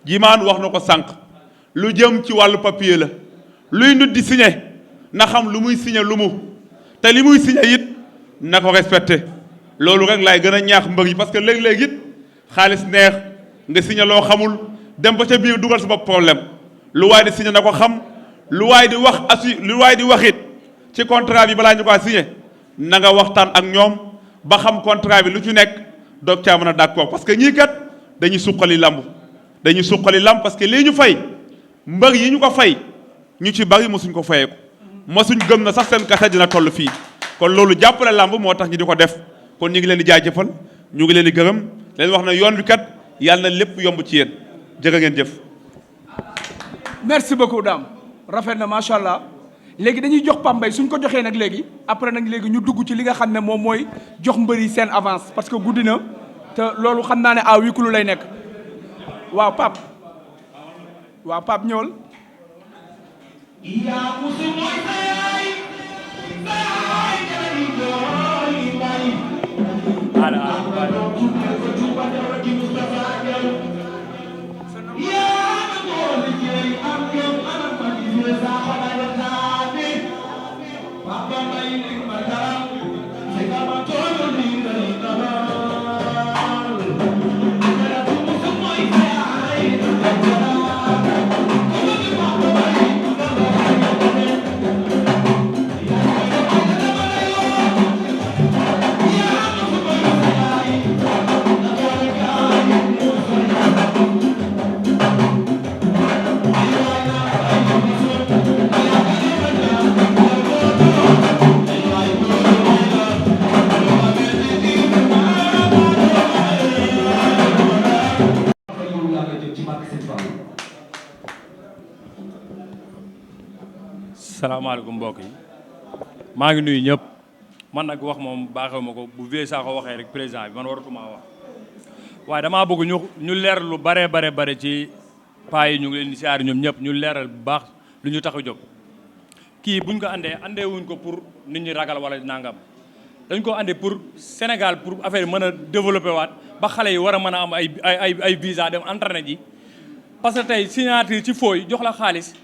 Jimaan wax na ko sànq lu jëm ci wàllu papier la luy nit di signé na xam lu muy signé lu mu te li muy signé it na ko respecté loolu rek laay gën a ñaax mbër yi parce que léeg-léeg it xaalis neex nga signé loo xamul dem ba ca biir dugal sa bopp problème lu waay di signé na ko xam lu waay di wax lu waay di wax it ci contrat bi balaa ñu ko signé na nga waxtaan ak ñoom ba xam contrat bi lu ci nekk doog caa mën a d'accord parce que ñii kat dañuy suqali lamb parce que lii ñu fay mbër yi ñu ko fay ñu ci bari mosuñ ko fayee ko mosuñ gëm na sax seen kase dina toll fii kon loolu jàppale lamb moo tax ñi di ko def kon ñu ngi leen di jaajëfal ñu ngi leen di gërëm leen wax ne yoon bi kat yàlla na lépp yomb ci yéen jërë ngeen jëf. merci beaucoup Dame rafet na macha allah léegi dañuy jox Pambay suñ ko joxee nag léegi après nag léegi ñu dugg ci li nga xam ne moom mooy jox mbëri seen avance parce que guddi na te loolu xam naa ne à huis clos lay nekk waaw Pape ñëwal. salaamaaleykum mbokk yi maa ngi nuyu ñëpp man nag wax moom baaxewu ma ko bu vie saa ko waxee rek président bi man waratuma wax waaye damaa bëgg ñu leer lu bare ci paa yi ñu ngi leen di siyaar ñoom ñëpp ñu leeral bu baax lu ñu tax a jóg kii buñ ko andee wuñ ko pour nit ñi ragal wala nangam dañ ko andee pour Sénégal pour affaire yi mën a développé waat ba xale yi war a mën a am ay visa dem entraîné ji parce que tey signature ci fooy jox la xaalis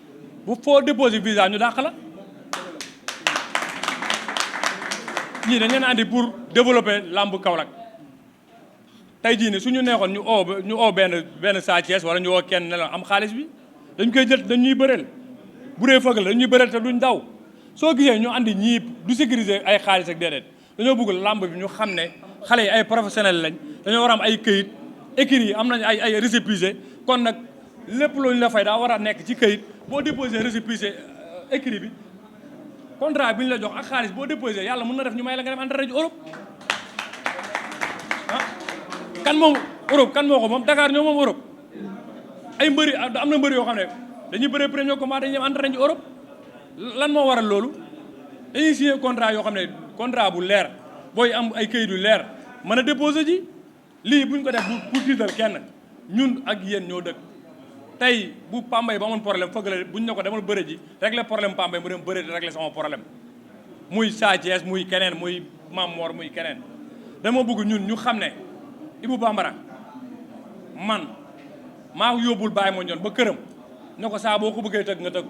bu foo déposé visa ñu dàq la ñii dañ leen andi pour développer lamb Kaolack tey jii ne suñu neexoon ñu oo benn Sa Thiès wala ñu oo kenn ne la am xaalis bi dañ koy jël dañ ñuy bëreel bu dee fëgg la dañ ñuy bëreel te duñ daw soo gisee ñu andi ñii du sécuriser ay xaalis ak déedéet dañoo bëgg lamb bi ñu xam ne xale yi ay professionnel lañ dañoo war a am ay këyit écrits yi am nañ ay récépissé kon nag lépp loolu la fay daa war a nekk ci këyit boo déposé récépissé écrit bi contrat bi ñu la jox ak xaalis boo déposé yàlla mën na def ñu may la nga dem entraîné ji Europe kan moom Europe kan moo ko moom Dakar ñoo moom Europe ay mbëri am na mbëri yoo xam ne dañuy bëree premier combat dañuy dem entraîné ji Europe lan moo waral loolu dañuy signé contrat yoo xam ne contrat bu leer booy am ay këyit yu leer mën a déposé ji lii buñ ko def pour tiital kenn ñun ak yéen ñoo dëkk tey bu Pambay ba amoon problème fëgg la buñ ne ko demal bëre ji régler problème Pambay mu dem bëre di régler sama problème muy Sa Thiès muy keneen muy Mam Mor muy keneen dama bëgg ñun ñu xam ne Ibou Bambara man maa yóbbul Baye Mandione ba këram ne ko saa boo ko bëggee tëgg nga tëgg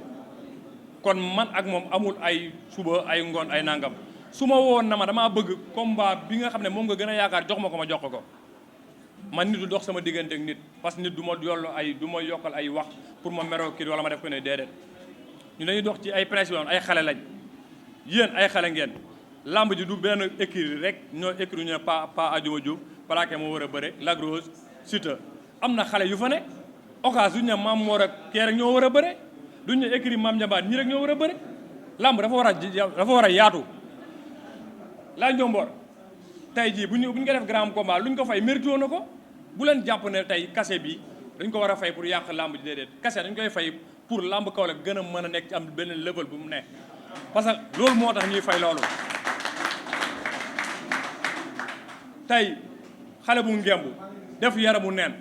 kon man ak moom amul ay suba ay ngoon ay nangam su ma woon na ma damaa bëgg combat bi nga xam ne moom nga gën a yaakaar jox ma ko ma jox ko man nit du dox sama diggante ak nit parce que nit du ma yokkal ay wax pour ma meroo kii wala ma def ko ne déedéet ñu dañuy dox ci ay principe ay xale lañ yéen ay xale ngeen lamb ji du benn écurie rek ñoo écurie ñu ne pa Adjuma Diouf plaqué moo war a bëre Lac Rose Siteu am na xale yu fa ne occasion duñu ne Mam Mor ak kee rek ñoo war a bëre duñu ne écurie Mame Ndiambane ñii rek ñoo war a bëre lamb dafa war a yaatu laa njomboor tey jii bu ñu ko def grand combat lu ñu ko fay mérito na ko bu leen jàpp ne tey kase bi dañ ko war a fay pour yàq lamb ji déedéet kase dañ koy fay pour lamb Kaolack gën a mën a nekk ci am benn level bu mu ne parce que loolu moo tax ñuy fay loolu tey xale bu ngemb def yaramu neen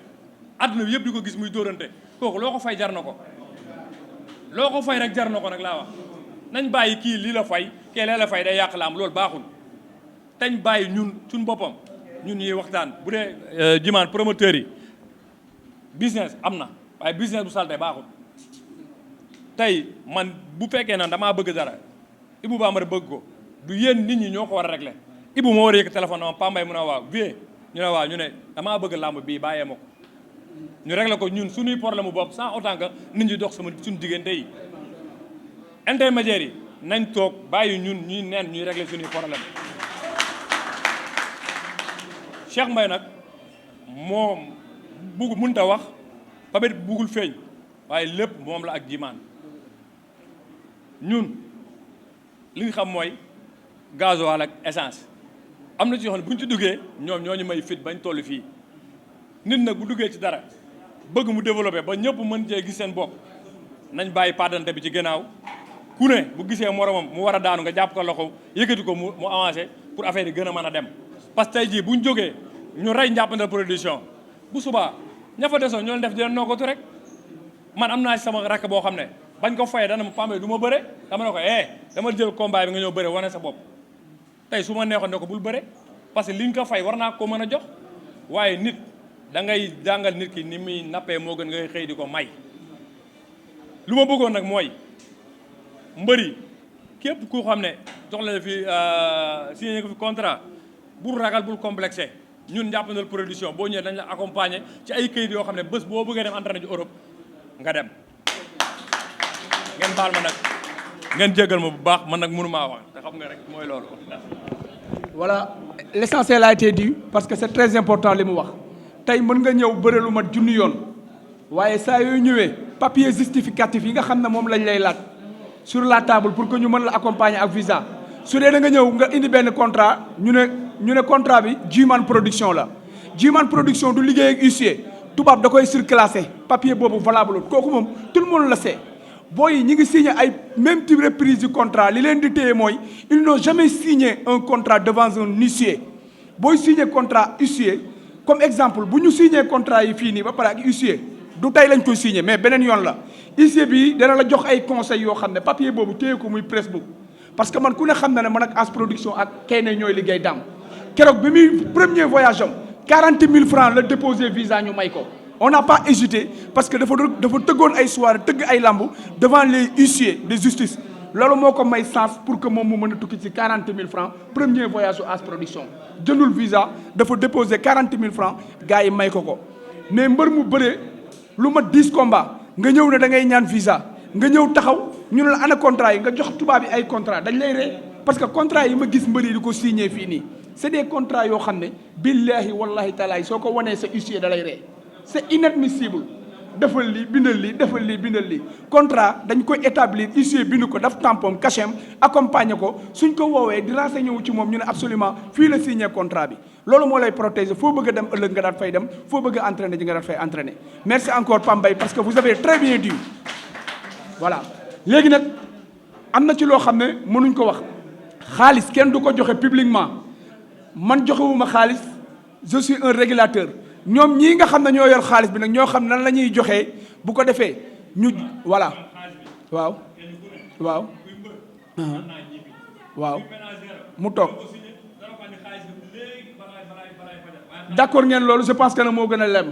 àdduna bi yëpp di ko gis muy dóorante kooku loo ko fay jar na ko loo ko fay rek jar na ko nag laa wax nañ bàyyi kii lii la fay kee lee la fay day yàq lamb loolu baaxul tañ bàyyi ñun suñ boppam ñun ñuy waxtaan bu dee jimaan promoteurs yi business am na waaye business bu salte baaxul. tey man bu fekkee na damaa bëgg dara Ibou Bambara bëgg ko du yéen nit ñi ñoo ko war a régler Ibou moo war a yëkk téléphone dama Pambay mu ne waaw vie ñu ne waaw ñu ne damaa bëgg làmb bii bàyyee ma ko ñu régler ko ñun suñuy problème bopp sans autant que nit ñi dox suñu diggante yi intermédiaires yi nañ toog bàyyi ñun ñuy neen ñuy régler suñuy problème Cheikh Mbaye nag moom bugg mënut a wax peut-être buggul feeñ waaye lépp moom la ak jimaan ñun li ñu xam mooy gasoil ak essence am na ci yoo xam ne bu ñu ci duggee ñoom ñoo ñu may fit bañ toll fii nit nag bu duggee ci dara bëgg mu développé ba ñëpp mën cee gis seen bopp nañ bàyyi pàddante bi ci gannaaw ku ne bu gisee moromam mu war a daanu nga jàpp ko loxo yëkkati ko mu avancé pour affaire yi gën a mën a dem. parce que tey jii bu ñu jógee ñu rey Ndiapandal production bu subaa ña fa desoon ñoo leen def di leen noggatu rek man am naa ci sama rakk boo xam ne bañ ko fayee dana ma Pambay du ma bëre dama ne ko dama jël combat bi nga ñëw bëre wane sa bopp tey su ma neexoon ne ko bul bëre parce que liñ ko fay war naa ko mën a jox waaye nit da ngay jàngal nit ki ni muy nappee moo gën ngay xëy di ko may. lu ma bëggoon nag mooy mbëri képp ku xam ne jox la fi signé ko fi contrat bul ragal bul complexé ñun Ndiapandal production boo ñëwee dañ la accompagner ci ay këyit yoo xam ne bés boo bëggee dem entraîné ci Europe nga dem. ngeen baal ma nag ngeen jéggal ma bu baax man nag mënumaa wax te xam nga rek mooy loolu. voilà l'essentiel a été dit parce que c'est très important li mu wax tey mën nga ñëw bëre lu mat junni yoon waaye saa yooyu ñëwee papier justificatif yi nga xam ne moom lañ lay laaj sur la table pour que ñu mën la accompagner ak visa su dee da nga ñëw nga indi benn contrat ñu ne contrat bi G-Man production la G-Man production du liggéey ak huissier tubaab da koy surclassé papier boobu valable kooku moom tout le monde le sait. booy yi ñi ngi signé ay même type reprise du contrat li leen di téye mooy ils n'ont jamais signé un contrat devant un huissier booy signé contrat huissier comme exemple bu ñu signé contrat yi fii nii ba pare ak huissier du tey lañ koy signé mais beneen yoon la huissier bi dana la jox ay conseils yoo xam ne papier boobu téye ko muy presse book parce que man ku ne xam na ne man ak As Production ak Kayne ñooy liggéey daam keroog bi muy premier voyage am 40 000 francs la déposé visa ñu may ko. on n'a pas hésité parce que dafa tëggoon ay soirée tëgg ay lamb devant les huissiers de justice loolu moo ko may sens pour que moom mu mën a tukki ci 40 000 francs premier voyage su As Production jëndul visa dafa déposé 40 000 francs gars yi may ko mais mbër mu bëree lu mat 10 combats nga ñëw ne da ngay ñaan visa nga ñëw taxaw ñu ne la ana contrat yi nga jox tubaab yi ay contrat dañ lay ree parce que contrat yi ma gis mbër yi di ko signé fii nii c'est des contrats yoo xam ne billahi wallahi taala soo ko wanee sa huissier da lay ree c'est inadmissible defal lii bindal lii defal lii bindal lii contrat dañ koy établir huissier bind ko daf tampon cachet accompagner ko suñ ko woowee di renseigné wu ci moom ñu ne absolument fii la signé contrat bi loolu moo lay protéger foo bëgg a dem ëllëg nga daat fay dem foo bëgg a entraîner ji nga daat fay entraîner merci encore Pambay parce que vous avez très bien dit voilà léegi nag am na ci loo xam ne mënuñ ko wax xaalis kenn du ko joxe publiquement man joxewuma xaalis je suis un régulateur ñoom ñii nga xam ne ñoo yor xaalis bi nag ñoo xam nan la ñuy joxee bu ko defee ñu voilà waaw waaw waaw mu toog d'accord ngeen loolu je pense que ne moo gën a lem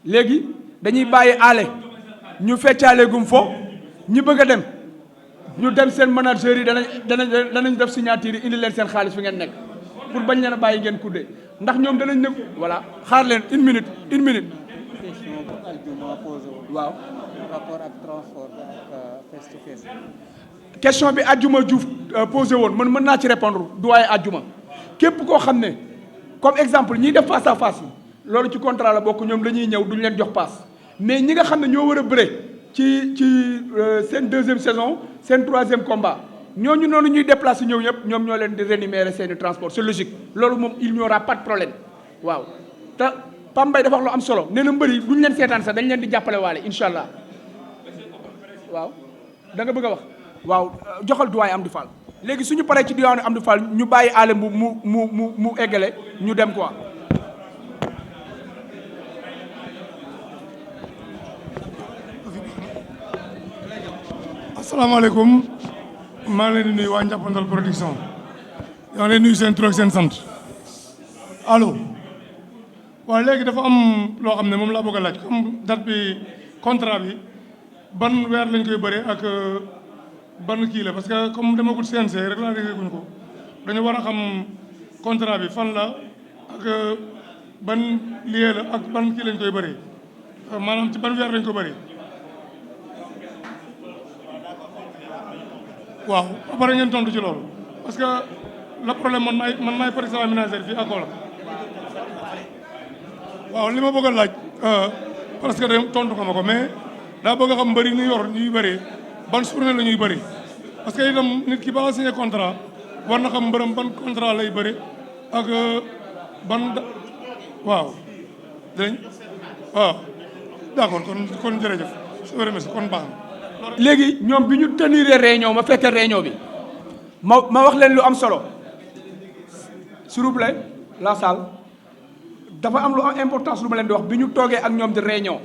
léegi dañuy bàyyi aale ñu feccaaleegum fo ñi bëgg a dem ñu dem seen manager yi danañ def signature yi indi leen seen xaalis fi ngeen nekk pour bañ leen a bàyyi ngeen kuddee ndax ñoom danañ ne voilà xaar leen une minute. question bu Aljuma posé woon. waaw. rapport ak transport ak face to face. question bi Aljuma Diouf posé woon man mën naa ci répondre doyen Aljuma képp koo xam ne comme exemple ñiy def face à face yi loolu ci contrat la bokk ñoom dañuy ñëw duñ leen jox passe mais ñi nga xam ne ñoo war a bëre ci seen deuxième saison seen troisième combat. ñooñu noonu ñuy déplacé ñëw yëpp ñoom ñoo leen di rémunérer seeni transport c'est logique loolu moom il n'y aura pas de problème waaw te Pambay dafa wax lu am solo nee na mbër yi duñ leen seetaan sax dañ leen di jàppale waale incha allah waaw da nga bëgg a wax waaw joxal doyen Amdi Fall léegi suñu paree ci doyen Amdi Fall ñu bàyyi aale mu eggale ñu dem quoi. asalaamaaleykum. maa ngi leen di nuyu waa Ndiapandal production yaa ngi leen nuyu seen tur ak seen sant allo waaw léegi dafa am loo xam ne moom laa bëgg a laaj comme date bi contrat bi ban weer lañ koy bëree ak ban kii la parce que comme demagul CNG rek laa déggee guñ ko dañu war a xam contrat bi fan la ak ban lieu la ak ban kii lañ koy bëree maanaam ci ban weer lañ ko bëree. waaw ba pare ngeen tontu ci loolu parce que le problème man maay président ménagère fii ak Kaolack waaw li ma bëgg a laaj parce que de tontu ko ma ko mais daa bëgg a xam mbëri ñu yor ñuy bëree ban journée la ñuy bëri parce que itam nit ki ba nga signé contrat war na xam mbërëm ban contrat lay bëri ak ban waaw dégg waaw d'accord kon jërëjëf je vous remercie kon baax na. léegi ñoom bi ñu tenir réunion ma fekkee réunion bi ma wax leen lu am solo s'il vous plaît la salle dafa am lu am importance lu ma leen di wax bi ñu toogee ak ñoom di réunion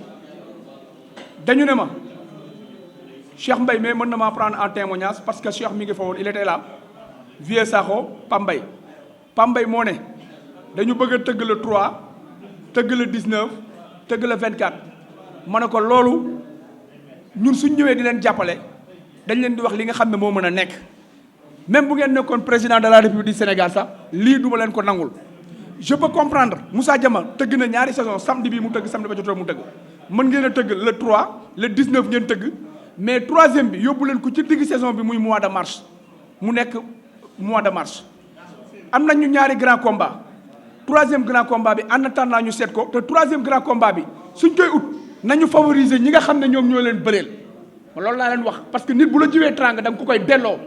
dañu ne ma Cheikh Mbaye mais mën na maa prendre en témoignage parce que Cheikh mi ngi fa woon il était là Vieux Sakho Pambay moo ne dañu bëgg a tëgg le 3 tëgg le 19 tëgg le 24 ma ne ko loolu ñun suñ ñëwee di leen jàppale dañ leen di wax li nga xam ne moo mën a nekk même bu ngeen nekkoon président de la République du Sénégal sax lii duma leen ko nangul je peux comprendre Moussa Diama tëgg na ñaari saison samedi bii mu tëgg samedi ba jotoo mu tëgg mën ngeen a tëgg le 3 le 19 ngeen tëgg mais troisième bi yóbbu leen ko ci digg saison bi muy mois de mars mu nekk mois de mars am nañ ñu ñaari grand combat troisième grand combat bi en attendant ñu seet ko te troisième grand combat bi suñ koy ut nañu favoriser ñi nga xam ne ñoom ñoo leen bëreel loolu laa leen wax parce que nit bu la jiwee trang da nga ko koy delloo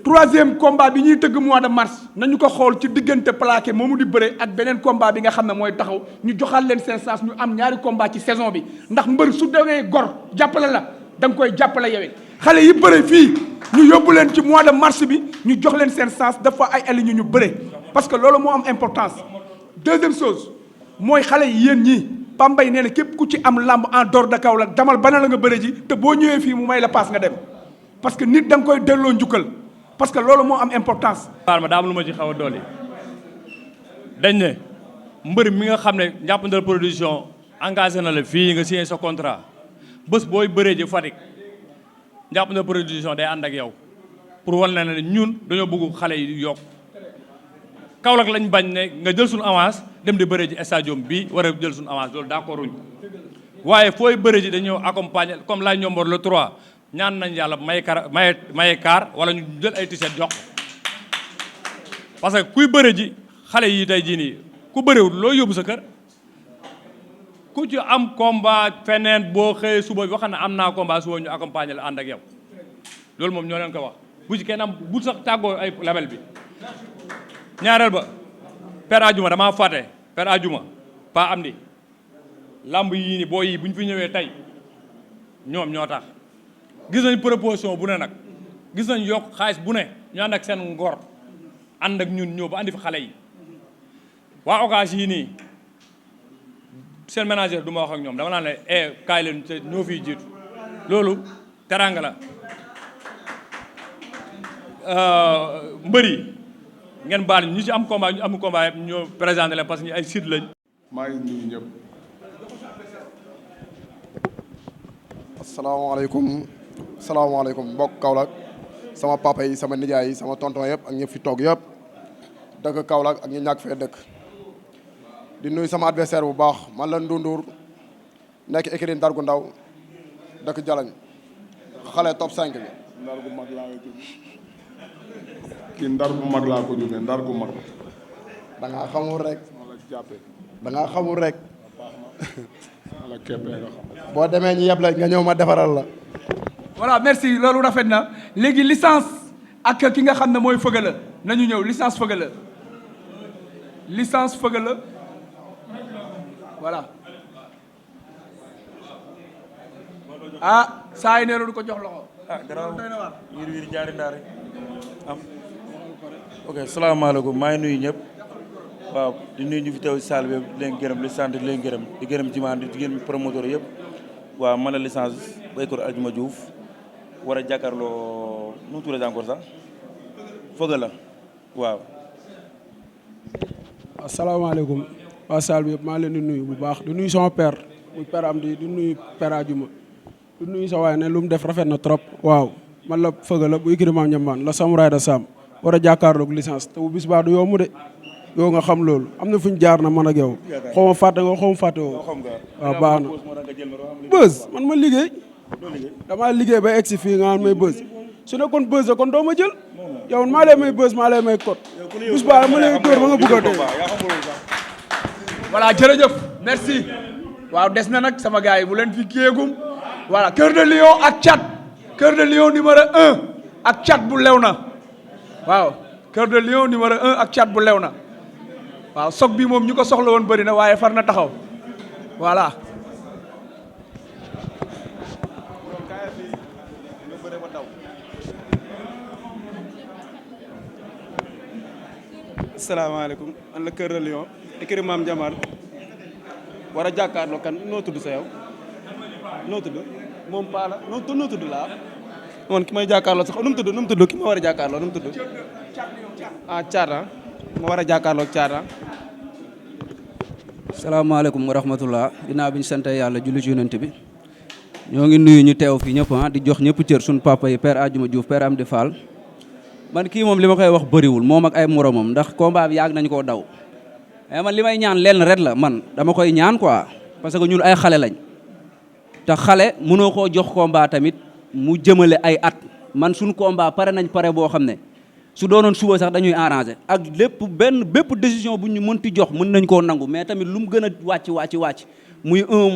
troisième combat bi ñuy tëgg mois de mars nañu ko xool ci diggante plaqué moomu di bëre ak beneen combat bi nga xam ne mooy taxaw ñu joxal leen seen chance ñu am ñaari combat ci saison bi ndax mbër su demee gor jàppale la da nga koy jàppale yowee xale yi bëre fii ñu yóbbu leen ci mois de mars bi ñu jox leen seen chance dafa ay ali ñu bëre parce que loolu moo am importance deuxième chose mooy xale yi yéen ñii Pambay nee na képp ku ci am lamb en dehors de Kaolack damal bana la nga bëre ji te boo ñëwee fii mu may la paas nga dem parce que nit da nga koy delloo njukkal parce que loolu moo am importance. baal ma daa am lu ma ci xaw a dolli dañ ne mbër mi nga xam ne Ndiapandal production engagé na la fii nga signé sa contrat bés booy bëree ji Fatick Ndiapandal production day ànd ak yow pour wan na ne ñun dañoo bëgg xale yi yokk Kaolack lañ bañ ne nga jël suñu avance dem di bëre ji stadium bi war a jël suñu avance loolu d'accord ruñ waaye fooy bëre ji dañoo accompagner comme la ñombor le 3 ñaan nañ yàlla maye kaar wala ñu jël ay t-shirt jox parce que kuy bëre ji xale yi tey jii nii ku bëriwul loo yóbbu sa kër ku ci am combat feneen boo xëyee suba bi wax ne am naa combat suba ñu accompagner la ànd ak yow loolu moom ñoo leen ko wax bu ci kenn am bu sax tàggoo ay label bi ñaareel ba per ajuma damaa fàtte per ajuma pa am di lamb yii ni boo yi bu ñu fi ñëwee tey ñoom ñoo tax gis nañ proposition bu ne nag gis nañ yokk xaalis bu ne ñu ànd ak seen ngor ànd ak ñun ñëw ba andi fi xale yi waa Ocass yii nii seen ménagère du ma wax ak ñoom dama naan ne kaay leen te ñoo fiy jiitu loolu teranga la mbëri ngeen baal ñu ci am combat ñu am combat yëpp ñoo présenté leen parce que ñu ay site lañ. maa ngi nuyu ñëpp. asalaamaaleykum mbokk Kaolack sama papa yi sama nijaay yi sama tonton yëpp ak ñëpp fi toog yëpp dëkk Kaolack ak ñu ñàkk fee dëkk. di nuyu sama adversaire bu baax man la Ndundur nekk écurie Ndargu Ndaw dëkk Jalañ xale top 5 bi. ndar gu mag laa koy jóge kii ndar gu mag laa ko jóge ndar gu mag. da ngaa xamul rek. wala jàppee. da ngaa xamul rek. wala keppee nga xam. boo demee ñu yeb la nga ñëw ma defaral la. voilà merci loolu rafet na léegi licence ak ki nga xam ne mooy Feugeula nañu ñëw licence Feugeula licence Feugeula voilà ah saa yi nee du ko jox loxo. ah garaaw wiir ñaari ndaare am ok salaamaaleykum maa ngi nuyu ñëpp waaw di nuyu ñu fi teew si salle bi di leen gërëm di sant di leen gërëm di gërëm jimaan di gërëm promoteur yëpp waaw man la licence ba école Aljuma Diouf war a jàkkaarloo nu mu tuddee encore sax Feugeula waaw. asalaamaaleykum waa salle bi yëpp maa leen di nuyu bu baax di nuyu sama père muy Père Amdi di nuyu Père Adjuma di nuyu sa waay ne lu mu def rafet na trop waaw man la fëgg la bu ikiri maam ñambaan la samouraay da Sam war a jàkkaarloog licence te bu bis baa du yomb de yow nga xam loolu am na fu ñu jaar na man ak yow xaw ma fàtte nga xaw ma fàtte woo waaw baax na bës man ma liggéey damaa liggéey ba egsi fii nga xam may bës su nekkoon bës la kon doo ma jël yow maa lay may bës maa lay may code bis baa ma lay dóor ba nga bëgg a dee voilà jërëjëf merci waaw des na nag sama gars yi bu leen fi kéegum voilà Cœur de Lion ak Thiat Cœur de Lion numéro 1 ak Thiat bu lew na waaw Cœur de Lion numéro 1 ak Thiat bu lew na waaw soog bi moom ñu ko soxla woon bëri na waaye far na taxaw voilà. asalaamaaleykum man la Cœur de Lion écurie Maam Jamaal war a jàkkaarloo kan noo tudd sa yow noo tudd moom paa la noo tudd laa man ki may jàkkaarloo sax nu mu tudd ki ma war a jàkkaarloo nu mu tudd ah Thiat ma war a jàkkaarloo Thiat. salaamaaleykum wa rahmatullah ginnaaw bi ñu sant yàlla julli ci yonent bi ñoo ngi nuyu ñu teew fii ñëpp di jox ñëpp cër suñu papa yi Père Adjuma Diouf Père Amdi Fall man kii moom li ma koy wax bëriwul moom ak ay moromam ndax combat bi yàgg nañu koo daw mais man li may ñaan lenn ret la man dama koy ñaan quoi parce que ñun ay xale lañ te xale mënoo koo jox combat tamit mu jëmale ay at man suñu combat pare nañ pare boo xam ne su doonoon suba sax dañuy arrangé ak bépp décision bu ñu mënti jox mën nañ koo nangu mais tamit lu mu gën a wàcc muy 1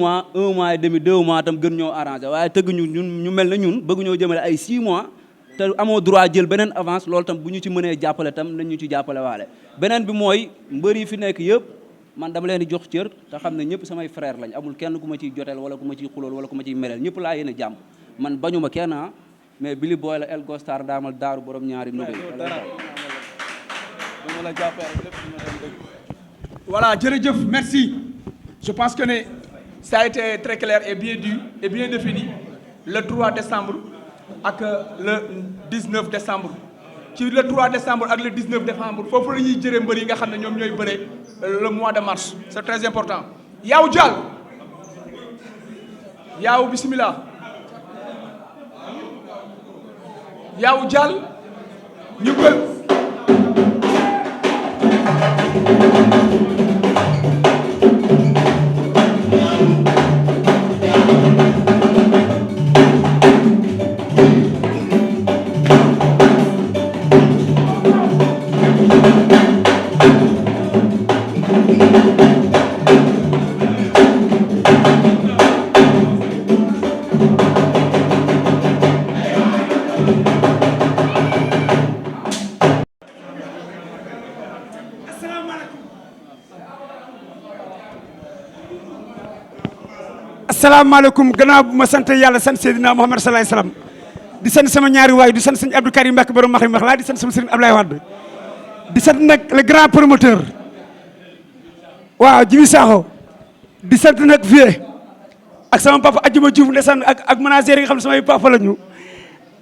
mois et demi 2 mois tam gën ñoo arrangé waaye tëgg ñu mel na ñun bëgg ñoo jëmale ay 6 mois te amoo droit jël beneen avance loolu tam bu ñu ci mënee jàppale tam nañ ñu ci jàppale waale beneen bi mooy mbër yi fi nekk yëpp man dama leen di jox cër te xam ne ñëpp samay frère lañ amul kenn ku ma ciy joteel wala ku ma ciy xulool wala ku ma ciy mereel ñëpp laa yéene jàmm man bañuma kenn mais Billy Boy la El Gostar daamal daaru borom ñaari nugu voilà jërëjëf merci je pense que ça a été très clair et bien dit et bien défini le 3 décembre ak le 19 décembre ci le 3 décembre ak le 19 décembre foofu la ñuy jëree mbër yi nga xam ne ñoom ñooy bëre le mois de mars c'est très important Yaaw Dial Yaaw bismillah Yaaw Dial ñu bëgg asalaamaaleykum gannaaw bu ma sant yàlla sant Seydina Muhammad sallallahu alayhi wasallam di sant sama ñaari waay di sant sëñ Abdou Karim Mbacke borom maxi max laa di sant sama sëriñ Ablaye Wade di sant nag le grand promoteur waaw Jibi Sakho di sant nag Vieux ak sama papa Adjuma Diouf ndeysaan ak manager yi nga xam ne samay papa la ñu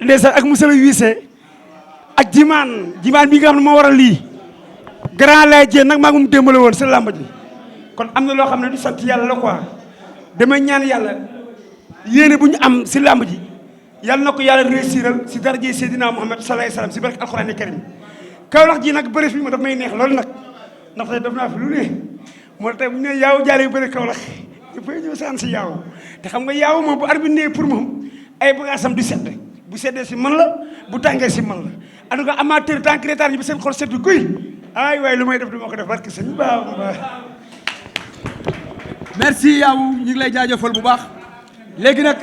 ndeysaan ak monsieur le huissier ak jimaan bi nga xam ne moo waral lii grand lay jee nag maa ngi mu démbale woon sa làmb ji kon am na loo xam ne du sant yàlla la quoi damay ñaan yàlla yéene bu ñu am si làmb ji yàlla na ko yàlla réussiral si daraje Seydina Muhammad sallallahu alayhi wasallam si barke alxuraani karim Kaolack ji nag bëri fi ma daf may neex loolu nag ndax tey def naa fi lu ne moo tey bu ñu nee Yaaw Dial yu bëri Kaolack dafay ñëw saan si Yaaw te xam nga Yaaw moom bu arbitre nee pour moom ay bagaasam du sedd bu seddee si man la bu tàngee si man la en tout cas amateur tant que retard ñi bi seen xol sedd guy ay waaye lu may def du ma ko def barke sëñ Bamba. merci Yaaw ñu ngi lay jaajëfal bu baax léegi nag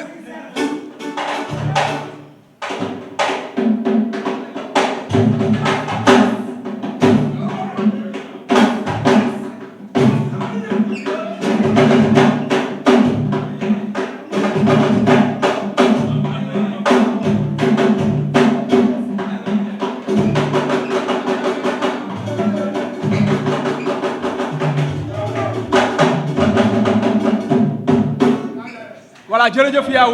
voilà jërëjëf Yaaw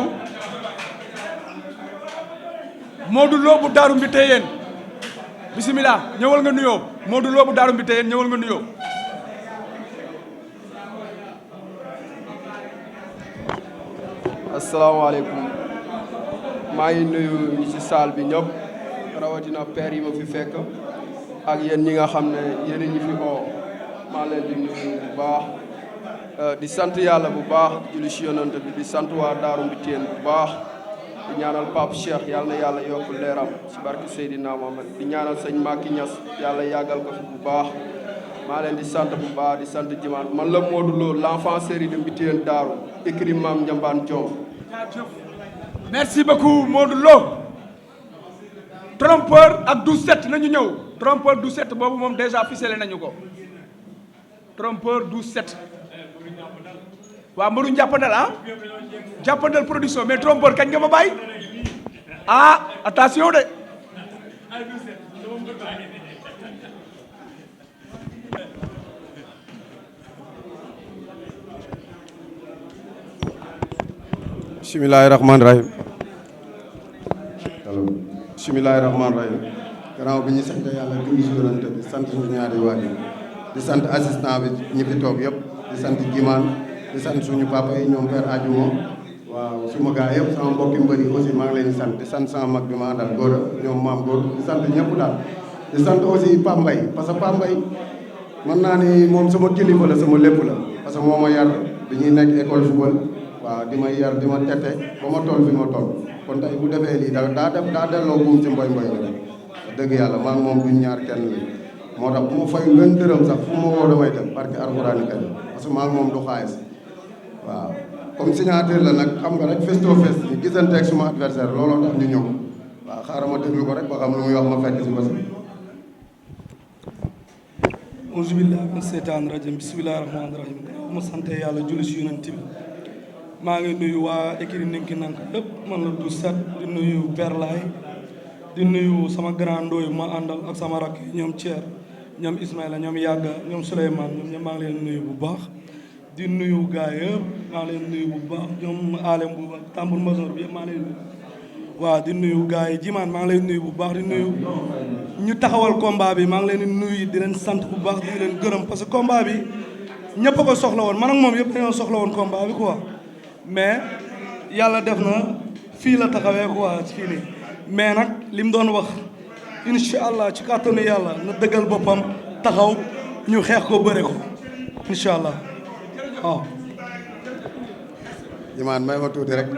Modou Lo bu Daaru Mbiteyeen bisimilah ñëwal nga nuyoo Modou Lo bu Daaru Mbiteyeen ñëwal nga nuyoo asalaamaaleykum maa ngi nuyu ñi ci salle bi ñëpp rawatina père yi ma fi fekk ak yéen ñi nga xam ne yéen ñi fi oo maa leen di nuyu bu baax di sant yàlla bu baax julli ci yonent bi di sant waa Daaru Mbitéen bu baax di ñaanal Pape Cheikh yàlla na yàlla yokk leeram ci barke Seydina Mohamed di ñaanal sëñ Macky Niass yàlla yàggal ko fi bu baax maa leen di sant bu baax di sant jimaan man la Modou Lo l'enfant chéri de Mbitéen Daaru écrit Mame Ndiambane Diom. merci beaucoup Modou Lo trompeur ak 12-7 nañu ñëw trompeur 12-7 boobu moom déjà ficelé nañu ko trompeur 12-7 waaw mbaru njàppandal ah jàppandal production mais trompeur kañ nga ma bàyyi ah attention de bismillaahi rahmaani rahiim bismillaahi rahmaani rahiim gannaaw bi ñu sant yàlla julli ci Yonent bi sant suñu ñaari waajur di sant assistant bi ñi fi toog yëpp di sant jimaan di sant suñu papa yi ñoom Père Adjumo waaw suma gaa yëpp sama mbokki mbëri aussi maa ngi leen di sant di sant sama mag bi ma àndal góor ñoom maam góor di sant ñëpp daal di sant aussi Pape Mbaye parce que Pape Mbaye mën naa ni moom sama kilifa la sama lépp la parce que moo ma yar bi ñuy nekk école football waaw di ma yar di ma tette ba ma toll fi ma toll kon tey bu defee lii daa delloo buum ci mboy mboy la dëgg yàlla man moom duñ ñaar kenn la moo tax bu ma fayu leen dërëm sax fu ma woo damay dem parce que alxuraani karim parce que maa ngi moom du xaalis waaw comme signature la nag xam nga rek face to face ñu gisante ak suma adversaire looloo tax ñu ñëw waaw xaaral ma déglu ko rek ba xam lu muy wax ma fekk si bés bi auzubillahi min seytaani rajim bismillahi rahmaani rahim ma sante yàlla julli si yonent bi maa ngi nuyu waa écurie Ninki Nanka yëpp man la du set di nuyu Perlaay di nuyu sama grand ndooy ma àndal ak sama rakk ñoom Thier ñoom Ismaïla ñoom Yàgga ñoom Souleymane ñoom ñëpp maa ngi leen nuyu bu baax di nuyu gaay yëpp maa ngi leen nuyu bu baax ñoom Alem Bouba Tambour Mazor bi yëpp maa ngi leen nuyu waaw di nuyu gaay yi jimaan maa ngi leen nuyu bu baax di nuyu ñu taxawal combat bi maa ngi leen di nuyu di leen sant bu baax di leen gërëm parce que combat bi ñëpp a ko soxla woon man ak moom yëpp dañoo soxla woon combat bi quoi mais yàlla def na fii la taxawee quoi fii nii mais nag li mu doon wax incha allah ci kàttanu yàlla na dëggal boppam taxaw ñu xeex ko bëre ko incha allah waaw. jimaan may ma tuuti rek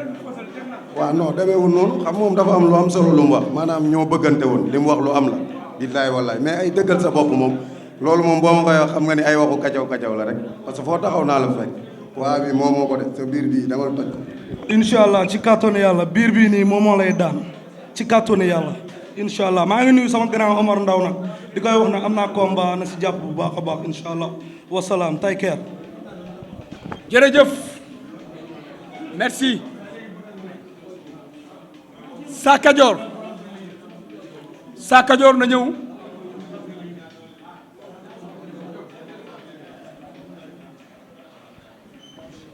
waaw non demeewul noonu xam moom dafa am lu am solo lu mu wax maanaam ñoo bëggante woon li mu wax lu am la billaay wallaay mais ay dëggal sa bopp moom loolu moom boo ma koy wax xam nga ni ay waxu kacaw la rek parce que foo taxaw naa la fekk waa bi moom moo ko def sa biir bii dama toj ko. incha allah ci kàttanu yàlla biir bii nii moom moo lay daan ci kàttanu yàlla incha allah maa ngi nuyu sama grand Omar Ndaw nag di koy wax nag am naa combat na si jàpp bu baax a baax incha allah wasalaam tay keer. jërëjëf merci Sa Kajoor na ñëw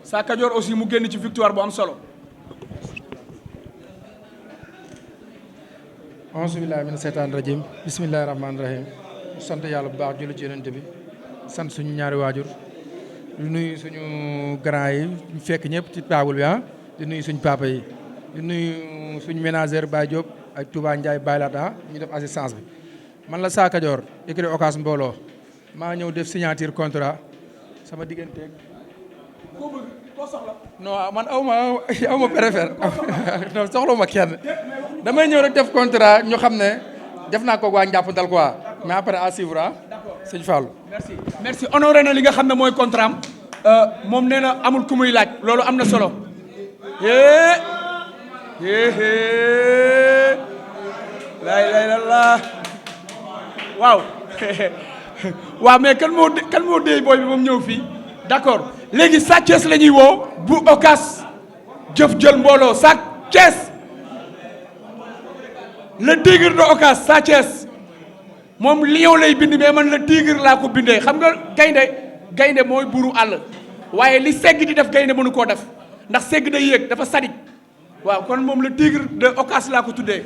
Sa Kajoor aussi mu génn ci victoire bu am solo. auzu billaahi mina seytaani rajiim bismillaahi rahmaani rahiim sant yàlla bu baax julli ci yonent bi sant suñu ñaari waajur di nuyu suñu grand yi ñu fekk ñëpp ci taabul bi di nuyu suñu papa yi di nuyu suñu ménagère Baye Diop ak Touba Ndiaye Baye Lata ñu def assistance bi man la Sa Kajoor écurie Ocass mbooloo maa ñëw def signature contrat sama digganteeg non man aw ma préfère non soxla ma kenn damay ñëw rek def contrat ñu xam ne def naa ko waa njàppandal quoi mais après à suivre sëñ Fallou. merci honoré na li nga xam ne mooy contrat am moom nee na amul ku muy laaj loolu am na solo. laa ilaaha illallaah waaw waaw mais kan moo déy booy bi moom ñëw fii d'accord léegi Sa Thiès la ñuy woo bu Ocass jëf jël mbooloo Sa Thiès le tigre de Ocass Sa Thiès moom lion lay bind mais man le tigre laa ko bindee xam nga gaynde mooy buuru àll waaye li segg di def gaynde mënu koo def ndax segg day yéeg dafa sadik waaw kon moom le tigre de Ocass laa ko tuddee.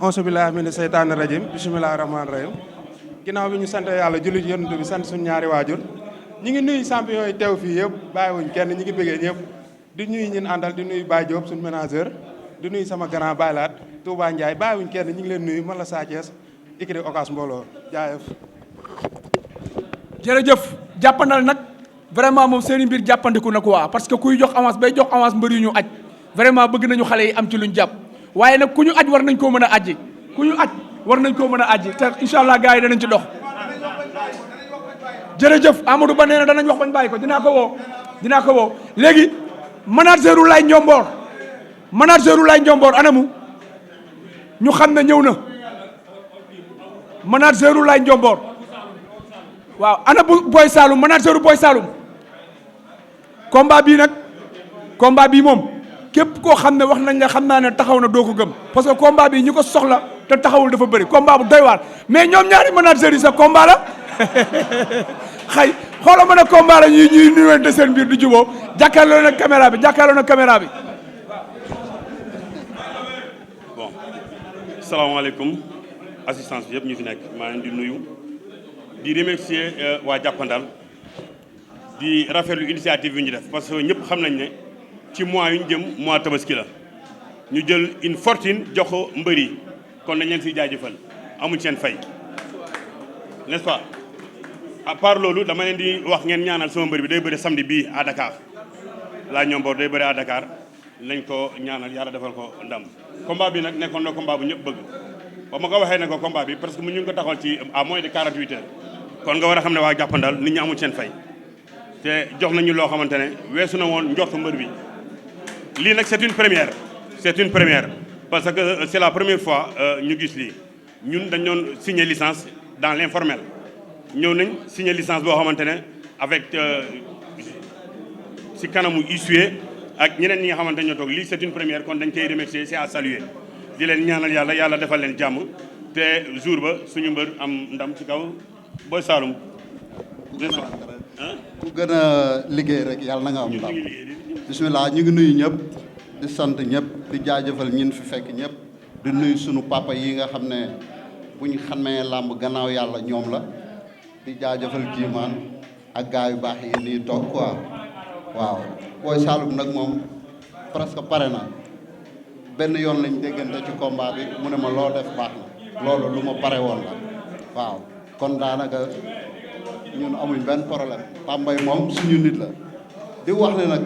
auzu billaahi mina seytaani rajiim bismillaahi rahmaani rahiim ginnaaw bi ñu sant yàlla julli ci yonent bi sant suñu ñaari waajur ñi ngi nuyu champion yi teew fii yëpp bàyyiwuñ kenn ñi ngi bëggee ñëpp di nuyu ñin àndal di nuyu Baye Diop suñu ménageur di nuyu sama grand Baye Laat Touba Ndiaye bàyyiwuñ kenn ñi ngi leen nuyu man la Sa Thiès écurie Ocass mbooloo jaayef jërëjëf jàppandal nag vraiment moom seen i mbir jàppandiku na quoi parce que kuy jox avance bay jox avance mbër yu ñu aj vraiment bëgg nañu xale yi am ci luñ jàpp waaye nag ku ñu aj war nañ koo mën a ajji ku ñu aj war nañ koo mën a ajji te incha allah gars yi danañ ci dox. jërëjëf Amadou Ba nee na danañ wax bañ bàyyi ko dinaa ko woo léegi manageru Lay Njomboor anamu ñu xam ne ñëw na manageru Lay Njomboor waaw ana bu Boy Saloum manageru Boy Saloum combat bii moom képp koo xam ne wax nañ la xam naa ne taxaw na doo ko gëm parce que combat bii ñi ko soxla te taxawul dafa bëri combat bu doy waar mais ñoom ñaari manager yi sa combat la xëy xoolal ma ne combat la ñuy nuyuwante seen biir di juboo jàkkaarloo na caméra bi bon salaamaaleykum assistance bi yëpp ñu fi nekk maa leen di nuyu di remercier waa jàppandal di rafetlu initiative bi ñu def parce que ñëpp xam nañ ne ci mois yu ñu jëm mois tabaski la ñu jël une fortune jox ko mbër yi kon dañ leen siy jaajëfal amuñ seen fay n'est-ce pas à part loolu dama leen di wax ngeen ñaanal sama mbër bi day bëri samedi bii à Dakar Lay Njomboor day bëri à Dakar nañ ko ñaanal yàlla defal ko ndam combat bi nag nekkoon na combat bu ñëpp bëgg ba ma ko waxee ne ko combat bi parce que mu ñu ngi ko taxawal ci à moins de 48 heures kon nga war a xam ne waa jàppandal nit ñi amul seen fay te jox nañu loo xamante ne weesu na woon njortu mbër bi lii nag c'est une première parce que c'est la première fois ñu gis lii ñun dañ doon signer licence dans l'informel ñëw nañ signer licence boo xamante ne avec si kanamu huissier ak ñeneen ñi nga xamante ne ñoo toog lii c'est une première kon dañ koy remercier c'est à saluer di leen ñaanal yàlla defal leen jàmm te jour ba suñu mbër am ndam ci kaw Boy Saloum. ku gën a liggéey rek yàlla na nga am ndam bismillah ñu ngi nuyu ñëpp di sant ñëpp di jaajëfal ñin fi fekk ñëpp di nuyu sunu papa yi nga xam ne bu ñu xamee làmb gannaaw yàlla ñoom la di jaajëfal kiimaan ak gaa yu baax yi nii toog quoi waaw Boy Saloum nag moom presque pare na benn yoon lañ déggante ci combat bi mu ne ma loo def baax na loolu lu ma pare woon la waaw kon daanaka ñun amuñ benn problème Pambay moom suñu nit la di wax ne nag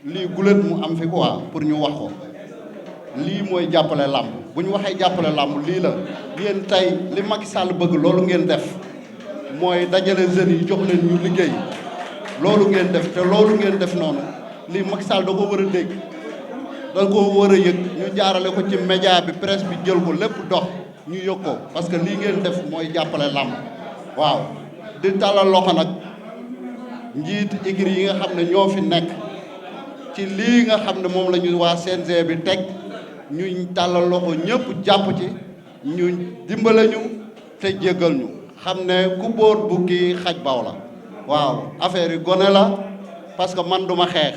lii gulet mu am fi quoi pour ñu wax ko lii mooy jàppale làmb bu ñu waxee jàppale làmb lii la yéen tey li Macky Sall bëgg loolu ngeen def mooy dajale jeunes yi jox leen ñu liggéey loolu ngeen def te loolu ngeen def noonu lii Macky Sall da ko war a dégg da ko war a yëg ñu jaarale ko ci média bi presse bi jël ko lépp dox ñu yëg ko parce que lii ngeen def mooy jàppale làmb waaw di talal loxo nag njiit écurie yi nga xam ne ñoo fi nekk ci lii nga xam ne moom la ñu waa CNG bi teg ñu tàllal loxo ñëpp jàpp ci ñu dimbale ñu te jéggal ñu xam ne ku boot bukki xaj baw la waaw affaire yi gone la parce que man duma xeex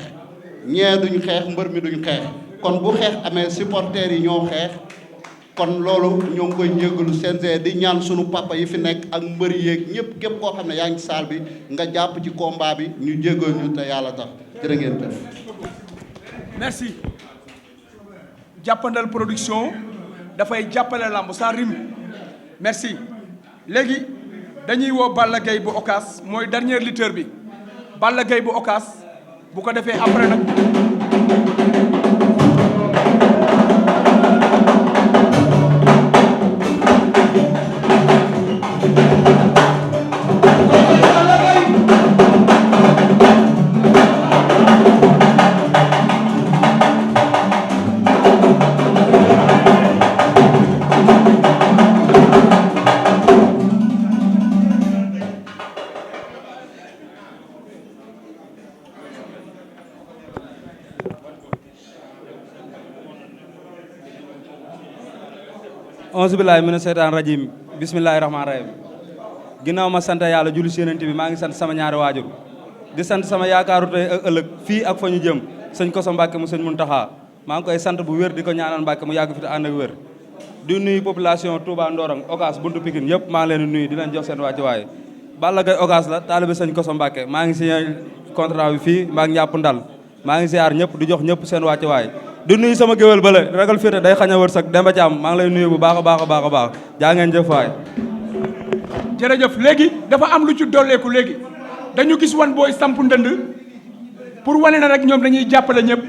ñee duñ xeex mbër mi duñ xeex kon bu xeex amee supporters yi ñoo xeex kon loolu ñoo ngi koy jéggalu CNG di ñaan sunu papa yi fi nekk ak mbër yeeg ñëpp képp koo xam ne yaa ngi ci salle bi nga jàpp ci combat bi ñu jéggal ñu te yàlla tax jërë ngeen def. merci jàppandal production dafay jàppale lamb ça rime merci léegi dañuy woo Balla Gaye bu Ocass mooy dernier lutteur bi Balla Gaye bu Ocass bu ko defee après nag onze billahi mina seytaan rajim bismillahi rahmaani rahim ginnaaw ma sant yàlla julli si Yonent bi maa ngi sant sama ñaari waajur di sant sama yaakaaru tey ak ëllëg fii ak fa ñu jëm sëñ Koso Mbàkke mu sëñ Muntaxa maa ngi koy sant bu wér di ko ñaanal Mbàkke mu yàgg fi te ànd ak wér di nuyu population Touba Ndorong Ocass buntu Pikine yëpp maa ngi leen di nuyu di leen jox seen wàccuwaay Balla Gaye Ogas la taalibe sëñ Koso Mbàkke maa ngi signé contrat bi fii maa ngi njàpp ndal maa ngi ziar ñëpp di jox ñëpp seen wàccuwaay di nuyu sama géwél bale ragal féete day xañ a wërsëg Demba Thiam maa ngi lay nuyu bu baax a baax a baax a baax jaa ngeen jëf waay. jërëjëf léegi dafa am lu ci dolleeku léegi dañu gis One Boy samp ndënd pour wane na rek ñoom dañuy jàppale ñëpp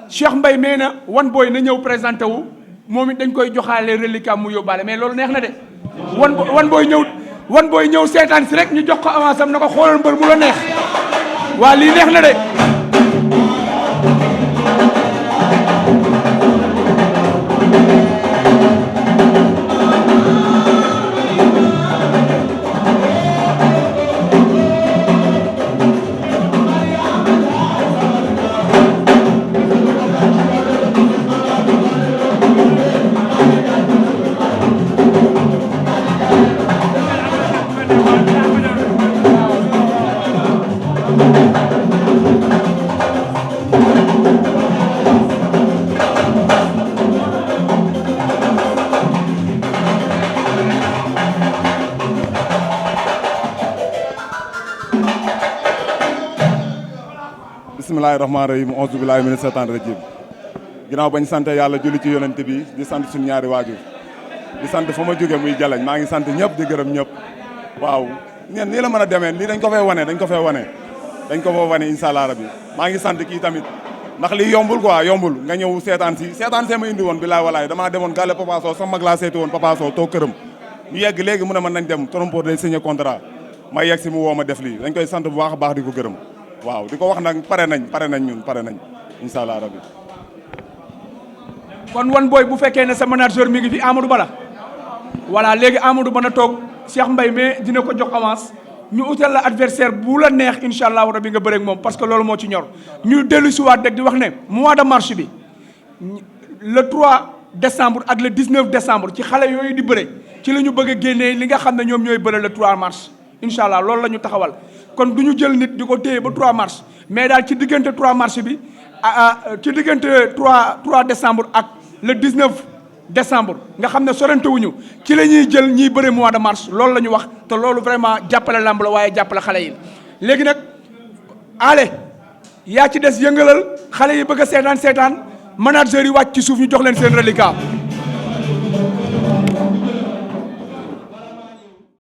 Cheikh Mbaye mee na One Boy na ñëw présenté wu moom it dañ koy joxaale reliquat mu yóbbaale mais loolu neex na de One Boy ñëw seetaan si rek ñu jox ko avance am na ko xoolal mbër mu la neex waa lii neex na de. bismillahi rahmaani rahim auzu billahi mina seytaani rajim ginnaaw bañ sant yàlla julli ci yonent bi di sant suñu ñaari waajur di sant fa ma jóge muy jalañ maa ngi sant ñëpp di gërëm ñëpp waaw ñeen nii la mën a demee lii dañ ko fay wane dañ ko fa wane incha allah rabbi maa ngi sant kii tamit ndax lii yombul quoi yombul nga ñëw seetaan see ma indi woon bilaay walaay damaa demoon gàlle Papa Sow sama mag laa seeti woon Papa Sow toog këram ñu yegg léegi mu ne man nañ dem trompo day signé contrat ma yegg si mu woo ma def lii dañ koy sant bu baax a baax di ko gërëm waaw di ko wax nag pare nañ ñun pare nañ incha allah rabbi kon One Boy bu fekkee ne sa manager mi ngi fi Amadou Bala voilà léegi Amadou Ba na toog Cheikh Mbaye mais dina ko jox avance ñu utal la adversaire bu la neex incha allah rabbi nga bëreeg moom parce que loolu moo ci ñor ñu dellu si waat rek di wax ne mois de mars bi le 3 décembre ak le 19 décembre ci xale yooyu di bëre ci la ñu bëgg a génnee li nga xam ne ñoom ñooy bëre le 3 mars incha allah loolu la ñu taxawal kon du ñu jël nit di ko téye ba 3 mars mais daal ci diggante 3 mars bi ci diggante 3 décembre ak le 19 décembre nga xam ne sorante wuñu ci la ñuy jël ñiy bëre mois de mars loolu la ñu wax te loolu vraiment jàppale lamb la waaye jàppale xale yi léegi nag ale yaa ci des yëngalal xale yi bëgg a seetaan manager yi wàcc ci suuf ñu jox leen seen reliquat